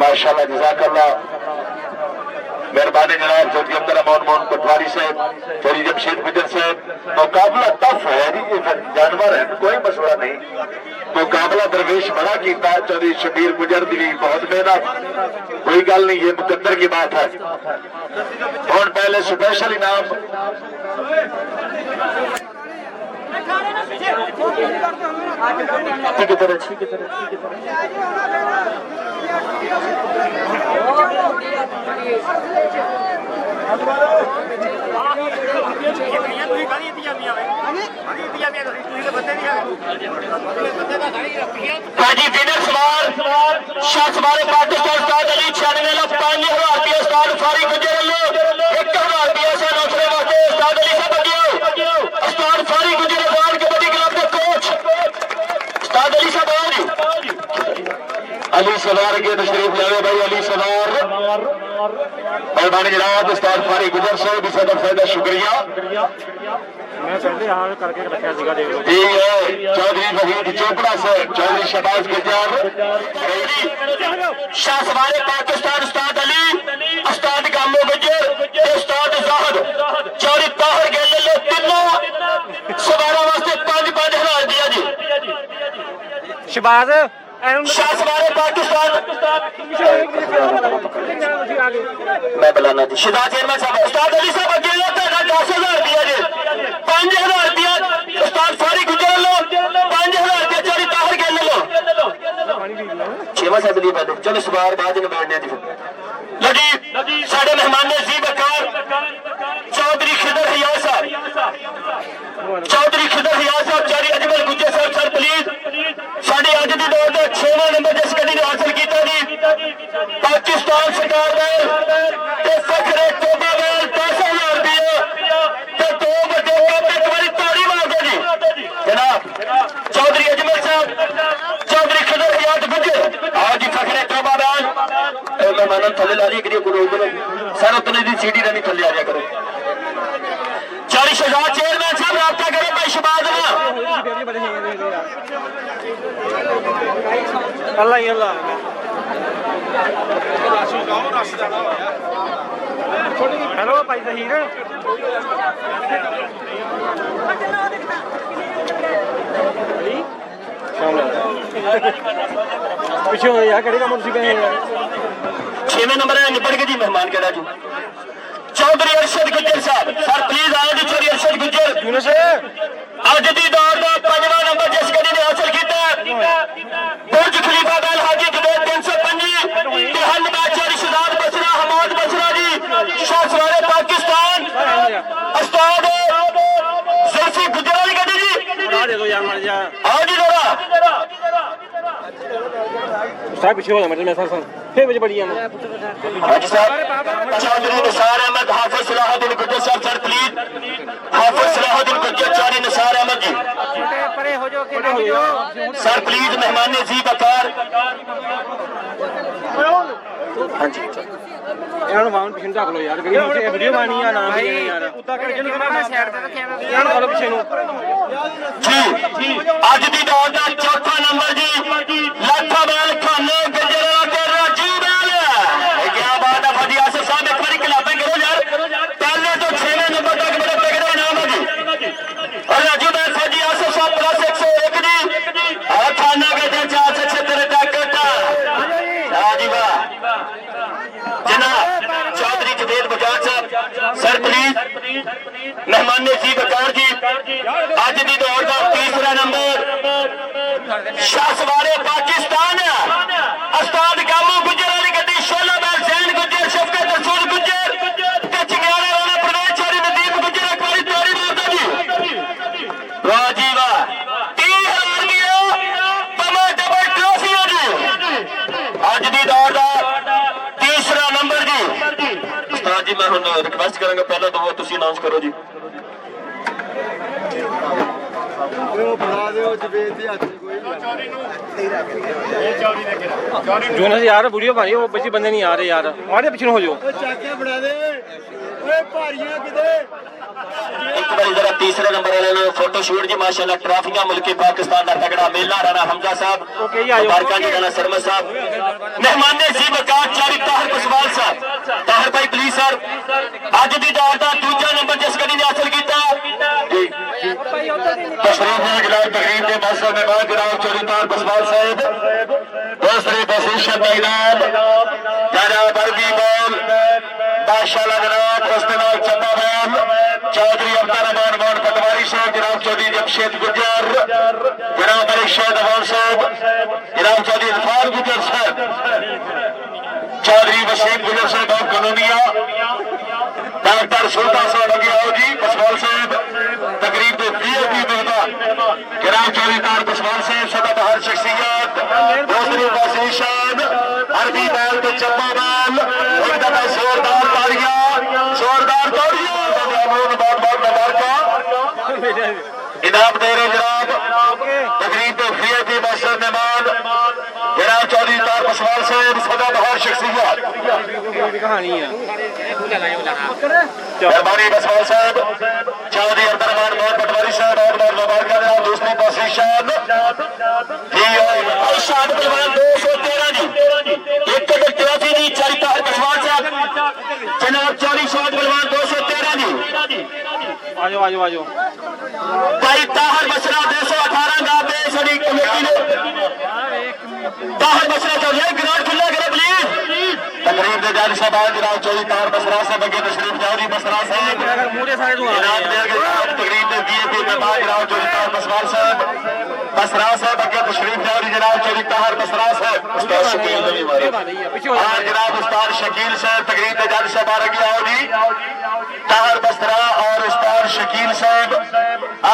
माशाल्लाह जज़ाकल्लाह मेहरबानी जनाब जो अब्दुल मोहन पटवारी साहब फरी जमशेद गुजर साहब मुकाबला टफ है जी ये जानवर है कोई मसला नहीं मुकाबला दरवेश बड़ा किया चौधरी शबीर गुजर दी बहुत मेहनत कोई गल नहीं ये मुकद्दर की बात है और पहले स्पेशल इनाम हाजी विनर सवार शाह सवार पाकिस्तान उस्ताद अली 96 लाख 5000 रुपये उस्ताद फारिक गुजर लो 1000 रुपये से नौकरी वास्ते उस्ताद अली साहब दियो उस्ताद फारिक गुजर अवार्ड कबड्डी क्लब के कोच उस्ताद अली साहब आओ जी अली सवार के तशरीफ लावे भाई अली सवार मेहरबानी जनाब उस्ताद फारिक गुजर साहब भी सदा फायदा शुक्रिया मैं पहले यहाँ करके रखा सीगा देख लो जी है चौधरी वहीद चोपड़ा साहब चौधरी शहबाज गुजर शाह सवार पाकिस्तान उस्ताद अली उस्ताद गामो गुजर उस्ताद जाहद चौधरी ताहिर गेले तीनों सवारा वास्ते 5-5000 दिया जी शहबाज शाह सवार पाकिस्तान मैं बुलाना जी शिदा चेयरमैन साहब उस्ताद अली साहब अगे 10,000 दिया जी 5,000 दिया उस्ताद फारिक गुजर लो 5,000 रुपया चौधरी ताहिर गेले लो छेवा साहब लिए बैठे चलो सवार बाद में बैठने दी लो जी साढ़े मेहमान ने जी बकार चौधरी खिदर हियाज साहब चौधरी खिदर हियाज साहब चौधरी अजमल गुज्जर साहब सर प्लीज साढ़े अज की दौर का 6वां नंबर जिस गड्डी ने हासिल किया जी पाकिस्तान सरकार ने फखरे तोबा वाल 10,000 रुपये ते 2 बड़े कप एक बारी ताड़ी मार दो जी जनाब चौधरी अजमल साहब चौधरी खिदर हियाज गुज्जर आओ जी फखरे तोबा वाल मेहमान थले ला रही सर उतने की सीढ़ी नहीं थले आ जाया करो 40,000 चेयरमैन साहब राब्ता करो भाई शहबाज अल्लाह ही अल्लाह हेलो भाई जहीर पीछे हो यार कड़े का मुर्शी पे यार 6वें नंबर है निपट के जी मेहमान कहना जी चौधरी अरशद गुज्जर साहब सर प्लीज आओ जी चौधरी अरशद गुज्जर यूनुस अज की दौर का 5वां नंबर जिस गड्डी ने हासिल किया बुर्ज खलीफा बैल हाजी जुबैर 325 तिहान मैच चौधरी शहजाद बसरा हमाद बसरा जी शाह सवार पाकिस्तान उस्ताद जुल्फी गुज्जर वाली गड्डी जी दे दो यार मर जा आओ जी जरा साहब पीछे हो जा मतलब मैं सर फिर मुझे बढ़िया हाजी साहब चौधरी निसार अहमद हाफिज सलाहुद्दीन गुज्जर साहब sir please Hafiz Salahuddin Gujjar Chaudhary Nisar Ahmed ji sir please मेहमान जी बकार हाँ जी यार माउंट पीछे ढक लो यार वीडियो बनानी है ना यार उतना कर जन मैं साइड पे रखिया यार बोलो पीछे नु जी आज दी दौर दा चौथा नंबर जी लाखा बैल खाने गजरा के राजू बैल क्या बात है फजी आसिफ साहब एक बार क्लापिंग करो यार पहले तो 6वें नंबर तक बड़े तगड़े इनाम है जी और राजू बैल फजी आसिफ साहब प्लस 101 जी और खाना गजरा 476 तक जी वाह जनाब चौधरी जुबैर बजाज साहब सर प्लीज मेहमान जी बकार जी आज की दौड़ का 3रा नंबर शाह सवारे पाकिस्तान उस्ताद गामो गुज्जर वाली गड्डी शोला बैल जैन गुज्जर शफकत रसूल गुज्जर चिंगारे वाला प्रवेश चौधरी नदीम गुज्जर एक बारी तोड़ी मारता जी वाह जी वाह 30,000 की डबल ट्रॉफी जी आज की दौड़ का 30 मैं हुण रिक्वेस्ट करांगा पहला दो तुसीं अनाउंस करो जी। ਉਹ ਬਣਾ ਦਿਓ ਜਵੇਦ ਦੀ ਹੱਥ ਕੋਈ जो ना यार वीडियो बनी वो बच्चे बंदे नहीं आ रहे यार हमारे पीछे हो जाओ ਉਹ ਚਾਕਿਆ ਬਣਾ ਦੇ ਓਏ ਭਾਰੀਆਂ ਕਿਤੇ एक बार जरा तीसरे नंबर वाले फोटो शूट जी माशाल्लाह ट्रॉफियां मुल्क पाकिस्तान का तगड़ा मेला राणा हमजा साहब मुबारकां जी राणा शर्मा साहब मेहमान ने जी वकार चारी ताहर कुशवाल साहब ताहर भाई प्लीज सर अज दी दौड़ का दूजा नंबर जिस गड्डी ने हासिल किया तशरीफ है जनाब तकरीब के मौसम में बाद जनाब चौधरी ताहर कुशवाल साहब दूसरी पोजीशन में इनाम जनाब अरबी बॉल माशाल्लाह जनाब उसके नाल चंदा बयान चौधरी अब्दुल रहमान मोहन पटवारी साहब जनाब चौधरी जमशेद गुज्जर जनाब अरशद अवान साहब जनाब चौधरी इरफान गुज्जर साहब चौधरी वसीम गुज्जर साहब ऑफ कॉलोनिया डॉक्टर सुल्तान साहब लगे आओ जी कुशवाल साहब तकरीब के वीआईपी मेहमान जनाब चौधरी तार कुशवाल साहब सदाबहार शख्सियत दूसरी पोजीशन अरबी बैल तो चंबा बैल एक दफा जोरदार तालियां जोरदार तालियां इनाम दे रहे जनाब तकरीब के वीआईपी मास्टर मेहमान जनाब चौधरी तार कुशवाल साहब सदाबहार शख्सियत कहानी है मेहरबानी कुशवाल साहब चौधरी अब्दुल रहमान मोहन पटवारी साहब और मुबारकां जनाब दूसरी पोजीशन शाद पहलवान 213 जी एक ट्रॉफी दी चारी ताहर कुशवाल साहब जनाब चौधरी शाद पहलवान 213 जी आ जाओ भाई ताहर मसला 218 का पेश अली कमेटी ने ताहर मसला चल रहा है ग्राउंड खुला करें प्लीज तकरीब दे जारी साहब जनाब चौधरी ताहर मसला साहब अगे तशरीफ जाओ जी मसला साहब मुझे सारे तो जनाब दे तकरीब दे वीआईपी मेहमान जनाब चौधरी ताहर मसला साहब मसला साहब अगे तशरीफ जाओ जी जनाब चौधरी ताहर मसला साहब उस्ताद शकील ने भी मारे और जनाब उस्ताद शकील साहब तकरीब दे जारी साहब आगे आओ जी ताहर बसरा और उस्ताद शकील साहब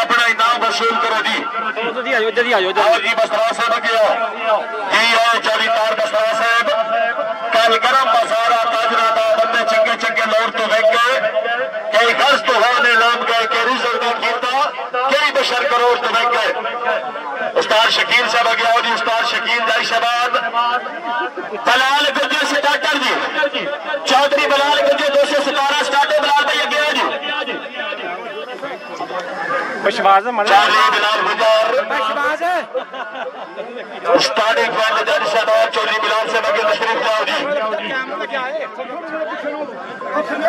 अपना इनाम वसूल करो जी आओ जी बसरा साहब अगे आओ जी आओ चौधरी ताहर बसरा साहब कल गरम बाजारा ताजरा दा बंदे चंगे चंगे लौट तो वेख गए कई गर्ज तो होने लाम गए के रिजल्ट नहीं कीता कई बशर करोड़ तो वेख गए उस्ताद शकील साहब अगे आओ जी उस्ताद शकील जाई शबाद बलाल गुज्जर स्टार्टर जी चौधरी बलाल गुज्जर 217 स्टार्टर बलाल भाई अगे आओ जी विश्वास है चौधरी बिलाल गुज्जर उस्ताद इकबाल जज शबाद चौधरी बिलाल साहब अगे तशरीफ लाओ जी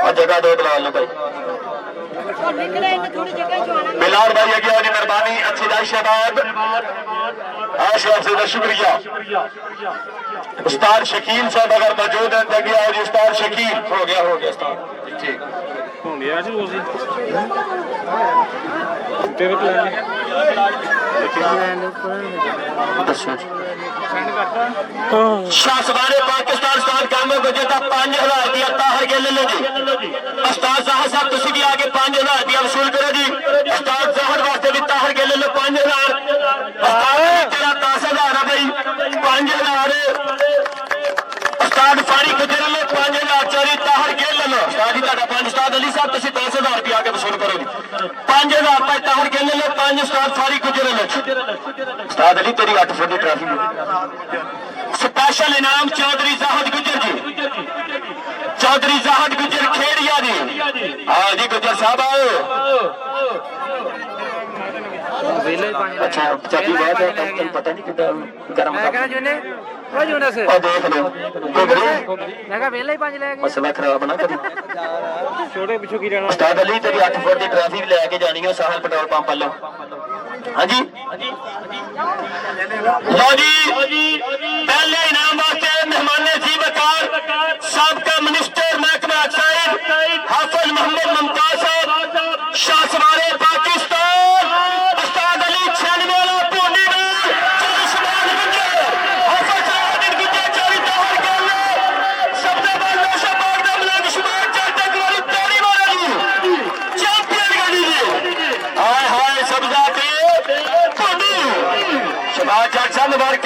और जगह दो बिलाल भाई बिलाल भाई अगे आओ जी मेहरबानी अच्छी जाई शबाद आशराफ से शुक्रिया उस्ताद शकील साहब अगर मौजूद हैं अगे आओ जी उस्ताद शकील हो गया उस्ताद ठीक शाहसवारे पाकिस्तान उस्ताद कामों को जेता 5000 रुपया ताहर के ले लो जी उस्ताद जहर साहब तुसी भी आगे 5000 रुपया वसूल करो जी उस्ताद जहर वास्ते भी ताहर के ले लो 5000 उस्ताद तेरा 10000 है भाई 5000 उस्ताद फारी गुजर लो 5000 चोरी ताहर के ले लो उस्ताद जी का 5 उस्ताद अली साहब तुसी 10000 रुपया आगे वसूल करो जी 5000 रुपए ताहर के ले लो 5 उस्ताद फारी गुजर लो उस्ताद अली तेरी 8 फुट की ट्रॉफी स्पेशल इनाम चौधरी जाहद गुजर जी चौधरी जाहद गुजर खेड़िया जी हाँ जी गुजर साहब आओ अच्छा चली बात है पता नहीं कितना गर्म देख लो मसला खराब ना कभी छोटे पिछू की रहना उस्ताद अली तेरी 8 फुट की ट्रॉफी लेके जानी है साहल पेट्रोल पंप वालों हाँ जी लो जी पहले इनाम वास्ते मेहमान जी वकार साबका मिनिस्टर महकमा एक्साइज हाफिज मोहम्मद मुमताज साहब शाहसवारे पाकिस्तान उस्ताद अली 96 वाला पोनी में मुबारक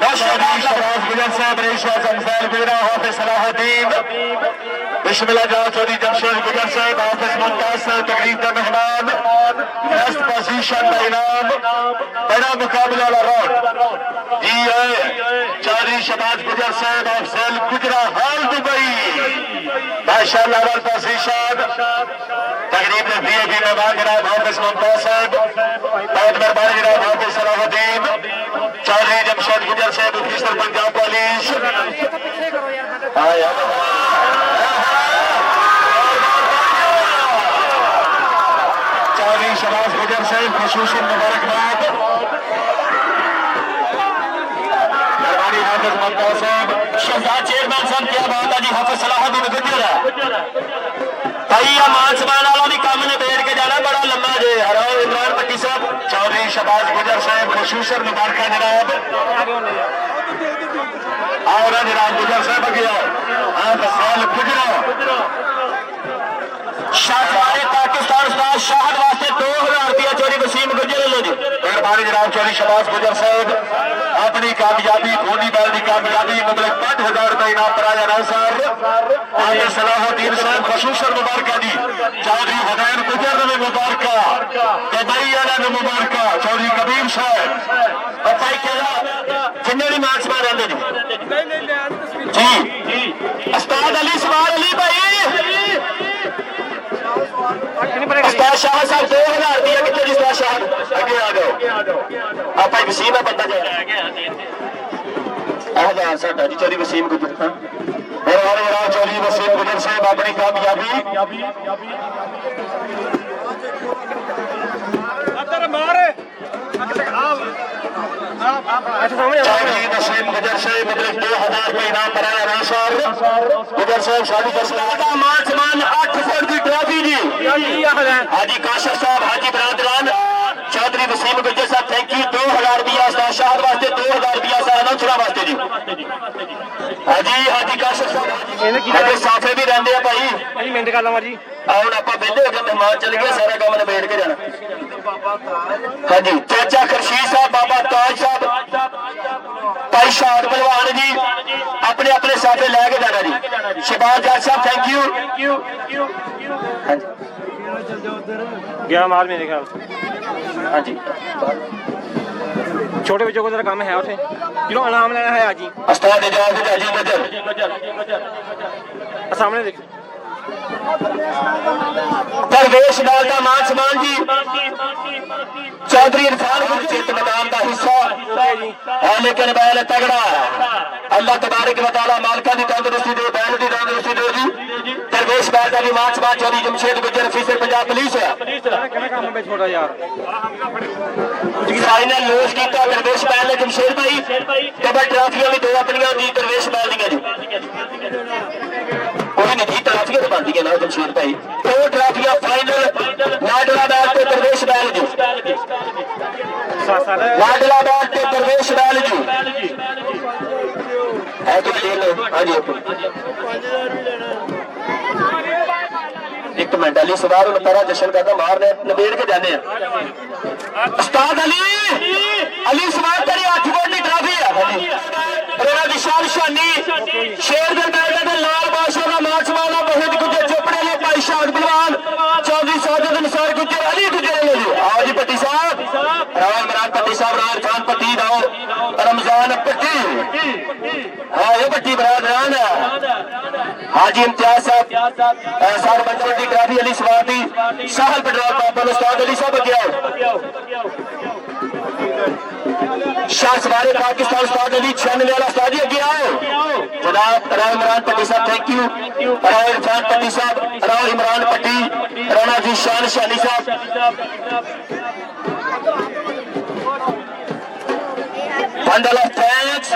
शहबाज गुजर साहब बिस्मिल्लाह जाओ चौधरी जमशेद गुजर साहब हाफिज मुमताज साहब तकरीब का मेहमान फर्स्ट पोजीशन का इनाम बड़ा मुकाबला वाला राउंड जी है चौधरी शहबाज गुजर साहब अफजल गुजरा हाल दुबई माशाअल्लाह अव्वल पोजीशन तकरीब में वीआईपी मेहमान जनाब हाफिज मुमताज साहब बहुत मेहरबानी जनाब हाफिज सलाहुद्दीन चौधरी जमशेद गुजर साहब ऑफिसर पंजाब पुलिस चौधरी शहबाज गुजर साहब खुसूसन मुबारकबाद मेहरबानी हाफिज मुमताज साहब शहजाद चेयरमैन साहब क्या बात है जी हाफिज सलाहुद्दीन गुजर भाई मान सम्मान वाला भी काम ने बैठ के जाना बड़ा लम्बा जे हराओ इमरान पट्टी साहब चौधरी शहबाज गुजर साहब खुसूसन मुबारक जनाब और जनाब गुजर साहब गया साल गुजरा शाहबारे पाकिस्तान उस्ताद शाहद वास्ते 2000 रुपया चौधरी वसीम गुजर लो जी मेहरबानी जनाब चौधरी शहबाज गुजर साहब अपनी कामयाबी खूनी बैल की कामयाबी मतलब 5000 रुपये इनाम पर आया राव साहब आगे सलाहुद्दीन साहब खसूसन मुबारक जी चौधरी हुसैन गुजर ने मुबारक दुबई वाला ने मुबारक चौधरी कबीर साहब भाई क्या जिन्ने भी मान सम्मान रहते जी उस्ताद अली सवार अली भाई उस्ताद शाह साहब 2000 रुपया कितने जी उस्ताद शाह आगे आ जाओ आप भाई वसीम है बंदा जाए साडा जी चौधरी वसीम गुजर चौधरी वसीम गुजर साहब अपनी कामयाबी चौधरी वसीम गुजर साहब मतलब 2000 रुपये इनाम पर आया राव साहब गुजर साहब शादी का मान सम्मान 8 फुट की ट्रॉफी जी हाजी काशिफ साहब हाजी बरादरान चौधरी वसीम गुजर साहब थैंक यू 2000 रुपया उस्ताद शाहद वास्ते 2000 रुपया सारा वास्ते जी हाजी हाजी काशिफ साहब हाजी साफे भी रहते हैं भाई मिनट कर लवा जी ਹੁਣ ਆਪਾਂ ਬੈਠੇ ਹੋ ਕੇ ਮਹਿਮਾਨ ਚਲ ਗਏ ਸਾਰਾ ਕੰਮ ਨਿਬੇੜ ਕੇ ਜਾਣਾ ਹਾਂਜੀ ਚਾਚਾ ਖਰਸ਼ੀਦ ਸਾਹਿਬ ਬਾਬਾ ਤਾਜ ਸਾਹਿਬ ਭਾਈ ਸ਼ਾਦ ਪਹਿਲਵਾਨ ਜੀ ਆਪਣੇ ਆਪਣੇ ਸਾਥੇ ਲੈ ਕੇ ਜਾਣਾ ਜੀ ਸ਼ਹਿਬਾਜ਼ ਜੱਜ ਸਾਹਿਬ ਥੈਂਕ ਯੂ गया मार मेरे ख्याल ਹਾਂਜੀ छोटे बच्चों को जरा काम है उठे किलो इनाम लेना है आज ही उस्ताद इजाज हाजी गुजर सामने देख परवेश लाल का मान सम्मान जी चौधरी इरफान गुरजीत मैदान का हिस्सा है लेकिन बैल तगड़ा अल्लाह तबारक व तआला मालिका दी तंदुरुस्ती दे बैल दी तंदुरुस्ती दे जी परवेश बैल का भी मान सम्मान चौधरी जमशेद गुजर ऑफिसर पंजाब पुलिस है काम में छोटा यार फाइनल लूज किया परवेश बैल ने जमशेद भाई डबल ट्रॉफियां भी दो अपनी दी परवेश बैल दी जी कोई नहीं जी ट्रॉफियां तो बनती है ना जमशेद भाई दो ट्रॉफियां फाइनल लाडला बैल ते परवेश बैल जी लाडला बैल ते परवेश बैल जी है तो ले लो हाँ जी एक मिनट अली सवार तारा जश्न का मारने नबेड़ के जाने उस्ताद अली सवार तेरी 8 फुट की ट्रॉफी है विशाल शानी शेर दे लाल बादशाह का मार्च माला बहुत गुजर चोपड़े ने भाई शाद बलवान चौधरी साजिद अंसार गुजर अली गुजर आओ जी पट्टी साहब राव इमरान पट्टी साहब राज खान पट्टी राव रमजान पट्टी हाँ ये पट्टी बरादरान है हाजी इम्तियाज साहब सार बंदर की ट्रॉफी अली सवार दी साहल पेट्रोल पंप उस्ताद अली साहब गया शाह सवारे पाकिस्तान उस्ताद अली 96 वाला उस्ताद जी अगे आओ जनाब राव इमरान पट्टी साहब थैंक यू राव इरफान पट्टी साहब राव इमरान पट्टी राणा जी शान शानी साहब बंडल ऑफ थैंक्स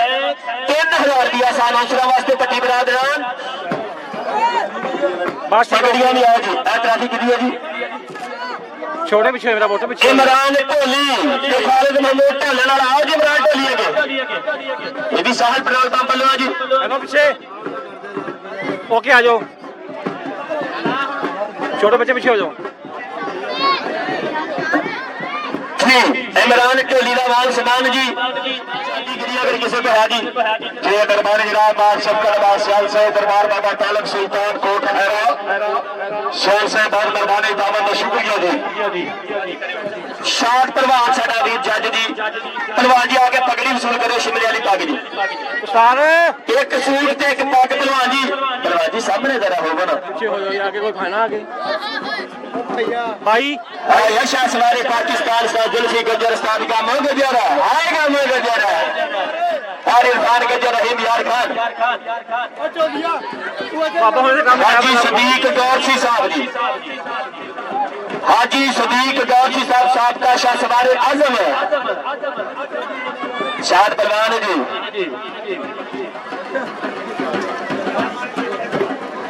3000 रुपया सालाना वास्ते पट्टी बरादरान बस पगड़ियां भी आओ जी ट्रॉफी कितनी है जी छोटे पीछे मेरा फोटो पीछे इमरान ढोली खालिद महमूद ढोले नाल आओ जी इमरान ढोली अगे ये भी साहल पेट्रोल पंप वाले जी हेलो पीछे ओके आ जाओ छोटे बच्चे पीछे हो जाओ जी इमरान ढोली का मान समान जी अगर किसी को है जी जे दरबार जनाब शक्कर सियाल से दरबार बाबा तालब सुल्तान कोट खैरा सोल से बहुत मेहरबानी दावत का शुक्रिया जी शाद परवान साडा वीर जज जी परवान जी आके पगड़ी वसूल करे शिमले वाली पग जी उस्ताद एक सूट ते एक पग परवान जी सामने जरा होगा ना पीछे हो जाओ आगे कोई खाना आगे भाई यशा सवारे पाकिस्तान से जुल्फी गुजरस्तान का मोह गुजरा आएगा मोह गुजरा और इरफान गुजर रहीम यार खान पापा होने से काम हाजी सदीक गौरसी साहब जी हाजी सदीक गौरसी साहब साबका शाह सवारे आजम है शाद परवान जी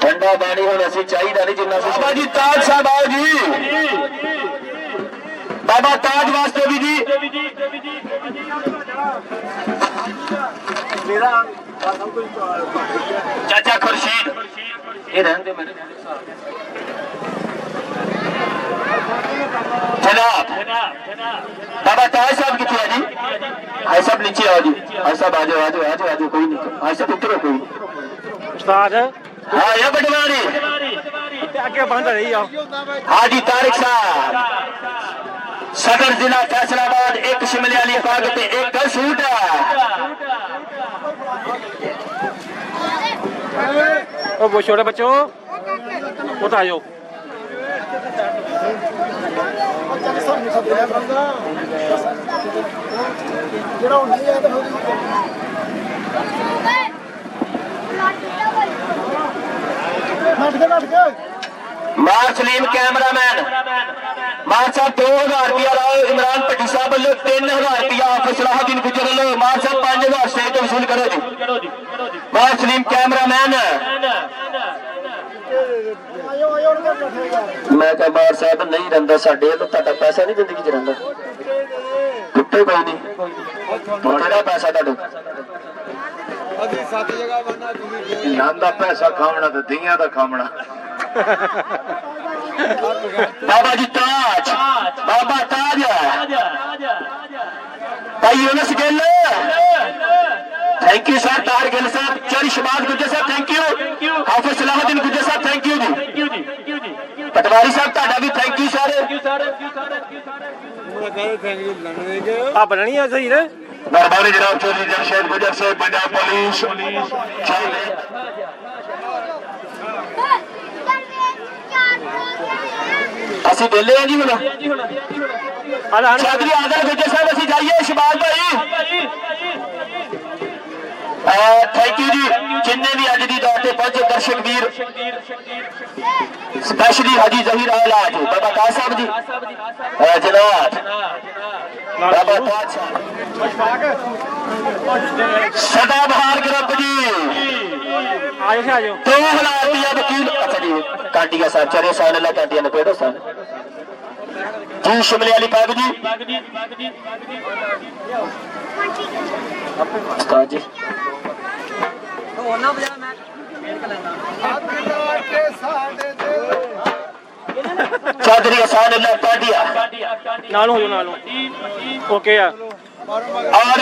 ठंडा पानी हम असी चाहिए नहीं जिन्ना बाबा जी ताज साहब आओ जी बाबा ताज वास्ते भी जी चाचा खुर्शीद ये रहने मेरे जनाब बाबा ताज साहब कितने है जी भाई साहब नीचे आओ जी भाई साहब आ जाओ आ जाओ आ जाओ आ जाओ कोई नहीं भाई साहब उतरो कोई उस्ताद हाँ ये बटवारी आगे बंद रही आओ हाजी तारिक साहब सदर जिला फैसलाबाद एक शिमले वाली पग ते एक सूट ओ वो छोटे बच्चों उठ आ जाओ मार सलीम कैमरामैन मार साहब 2000 रुपया लाओ इमरान भट्टी साहब वालों 3000 रुपया हाफिज सलाहुद्दीन गुजर वालों मार साहब 5000 स्टेज वसूल करो जी मार सलीम कैमरामैन मैं क्या मार साहब नहीं रहा साडे तो तुहाडा पैसा नहीं जिंदगी च रहा टुटे कोई नहीं तेरा पैसा नांदा पैसा खावना तो दियां दा खावना बाबा जी ताज बाबा ताज भाई Yunus Gill thank you sir तार गिल साहब चरी शबाज गुजर साहब थैंक यू हाफिज सलाहुद्दीन गुजर साहब थैंक यू जी पटवारी साहब ताड़ा भी थैंक यू सर आप बननी है सही रे मेहरबानी जनाब चौधरी जमशेद गुजर से पंजाब पुलिस असि वेले हैं जी हुण चौधरी आदल गुजर साहब असि जाइए शबाज भाई थैंक यू जी जिन्ने भी अज की दौर से पहुंचे दर्शक वीर स्पेशली हाजी जहीर आलाज बाबा ताज साहब जी जनाब बाबा ताज सदाबहार ग्रुप जी आ जाओ 2000 रुपया वकील अच्छा जी कांटिया साहब चले सान अल्लाह कांटिया ने पेड़ो सान जी शिमले वाली पग जी उस्ताद जी चौधरी हसान अल्लाह कांटिया नाल हो जाओ नाल ओके यार और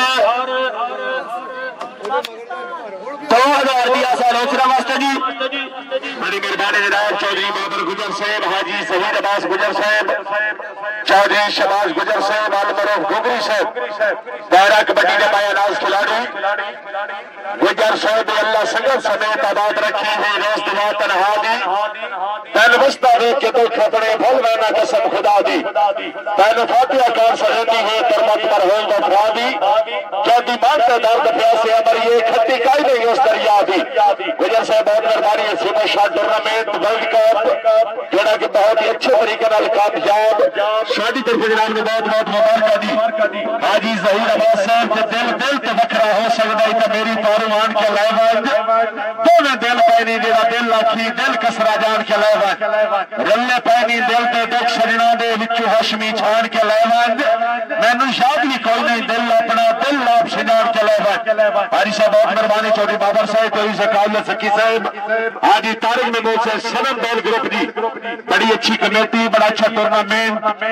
2000 रुपया सालोचना वास्ते जी बड़ी मेहरबानी जनाब चौधरी बाबर गुजर साहब हाजी सहीद अब्बास गुजर साहब चौधरी शबाज गुजर साहब आलमरफ गुगरी साहब दायरा कबड्डी के पाया नाज खिलाड़ी गुजर साहब अल्लाह संगत समेत आबाद रखी हुई रोज दुआ तनहा दी तन वस्ता देख के तो खतरे भल मैना कसम खुदा दी तन फातिहा कार सहेती हुई तरमत पर हो दफरा दी चौधरी मानते दर्द प्यासे अमर ये खत्ती काई नहीं उस दरिया दी गुजर साहब बहुत मेहरबानी है super shot tournament world cup जोड़ा कि बहुत ही अच्छे तरीके कामयाब शादी तरफ जनाब ने बहुत बहुत मुबारक दी हाजी जहीर अब्बास साहब के दिल तो वखरा हो सकता है तो मेरी तारू आन के लाएवंज दोनों दिल पैनी जेड़ा दिल लाखी दिल कसरा जान के लाएवंज रल्ले पैनी दिल ते दुख सजना दे विचों हशमी छान के लाएवंज मैनू याद भी कोई नहीं दिल अपना दिल आप सिजान के लाएवंज भाई साहब बहुत मेहरबानी चौधरी बाबर साहब तो इसे काबिल सकी साहब आज तारिक महमूद से सनम बैल ग्रुप जी बड़ी अच्छी कमेटी बड़ा अच्छा टूर्नामेंट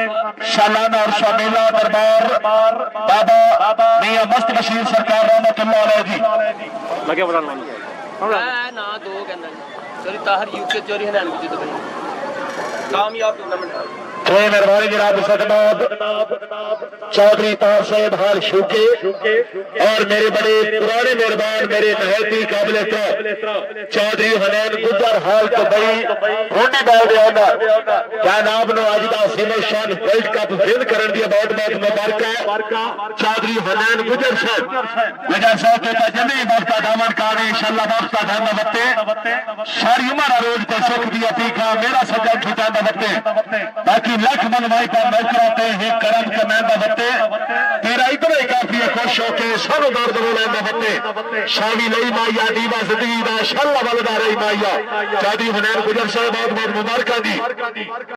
सालाना और शामिला दरबार बाबा मियां मस्त बशीर सरकार रहमतुल्लाह अलैह जी लगे बड़ा ना दो कहना सॉरी ताहर यूके चोरी है ना कामयाब टूर्नामेंट मेहरबानी जनाब सदनाब चौधरी तार साहब हाल शूके और मेरे बड़े पुराने मेहरबान मेरे नहायती काबिल चौधरी हनैन गुजर हाल तो बई होंडी बैल दे क्या नाम नो अज का सिमोशान वर्ल्ड कप विन करन दी बहुत बहुत मुबारक चौधरी हनैन गुजर साहब के जल्दी वक्त दामन कावे इंशाअल्लाह वक्त धन बत्ते सारी उम्र रोज ते सुख दी अतीका मेरा सज्जा छुटा बत्ते बाकी लख मनवाई पर नौकर आते हैं करम के मैंदा बत्ते तेरा इतना ही काफी है खुश होके सब दर्द रोलैंदा बत्ते शावी लई माइया दीवा जिंदगी दा शाला बलदा रही माइया चौधरी हनैन गुजर साहब बहुत बहुत मुबारक दी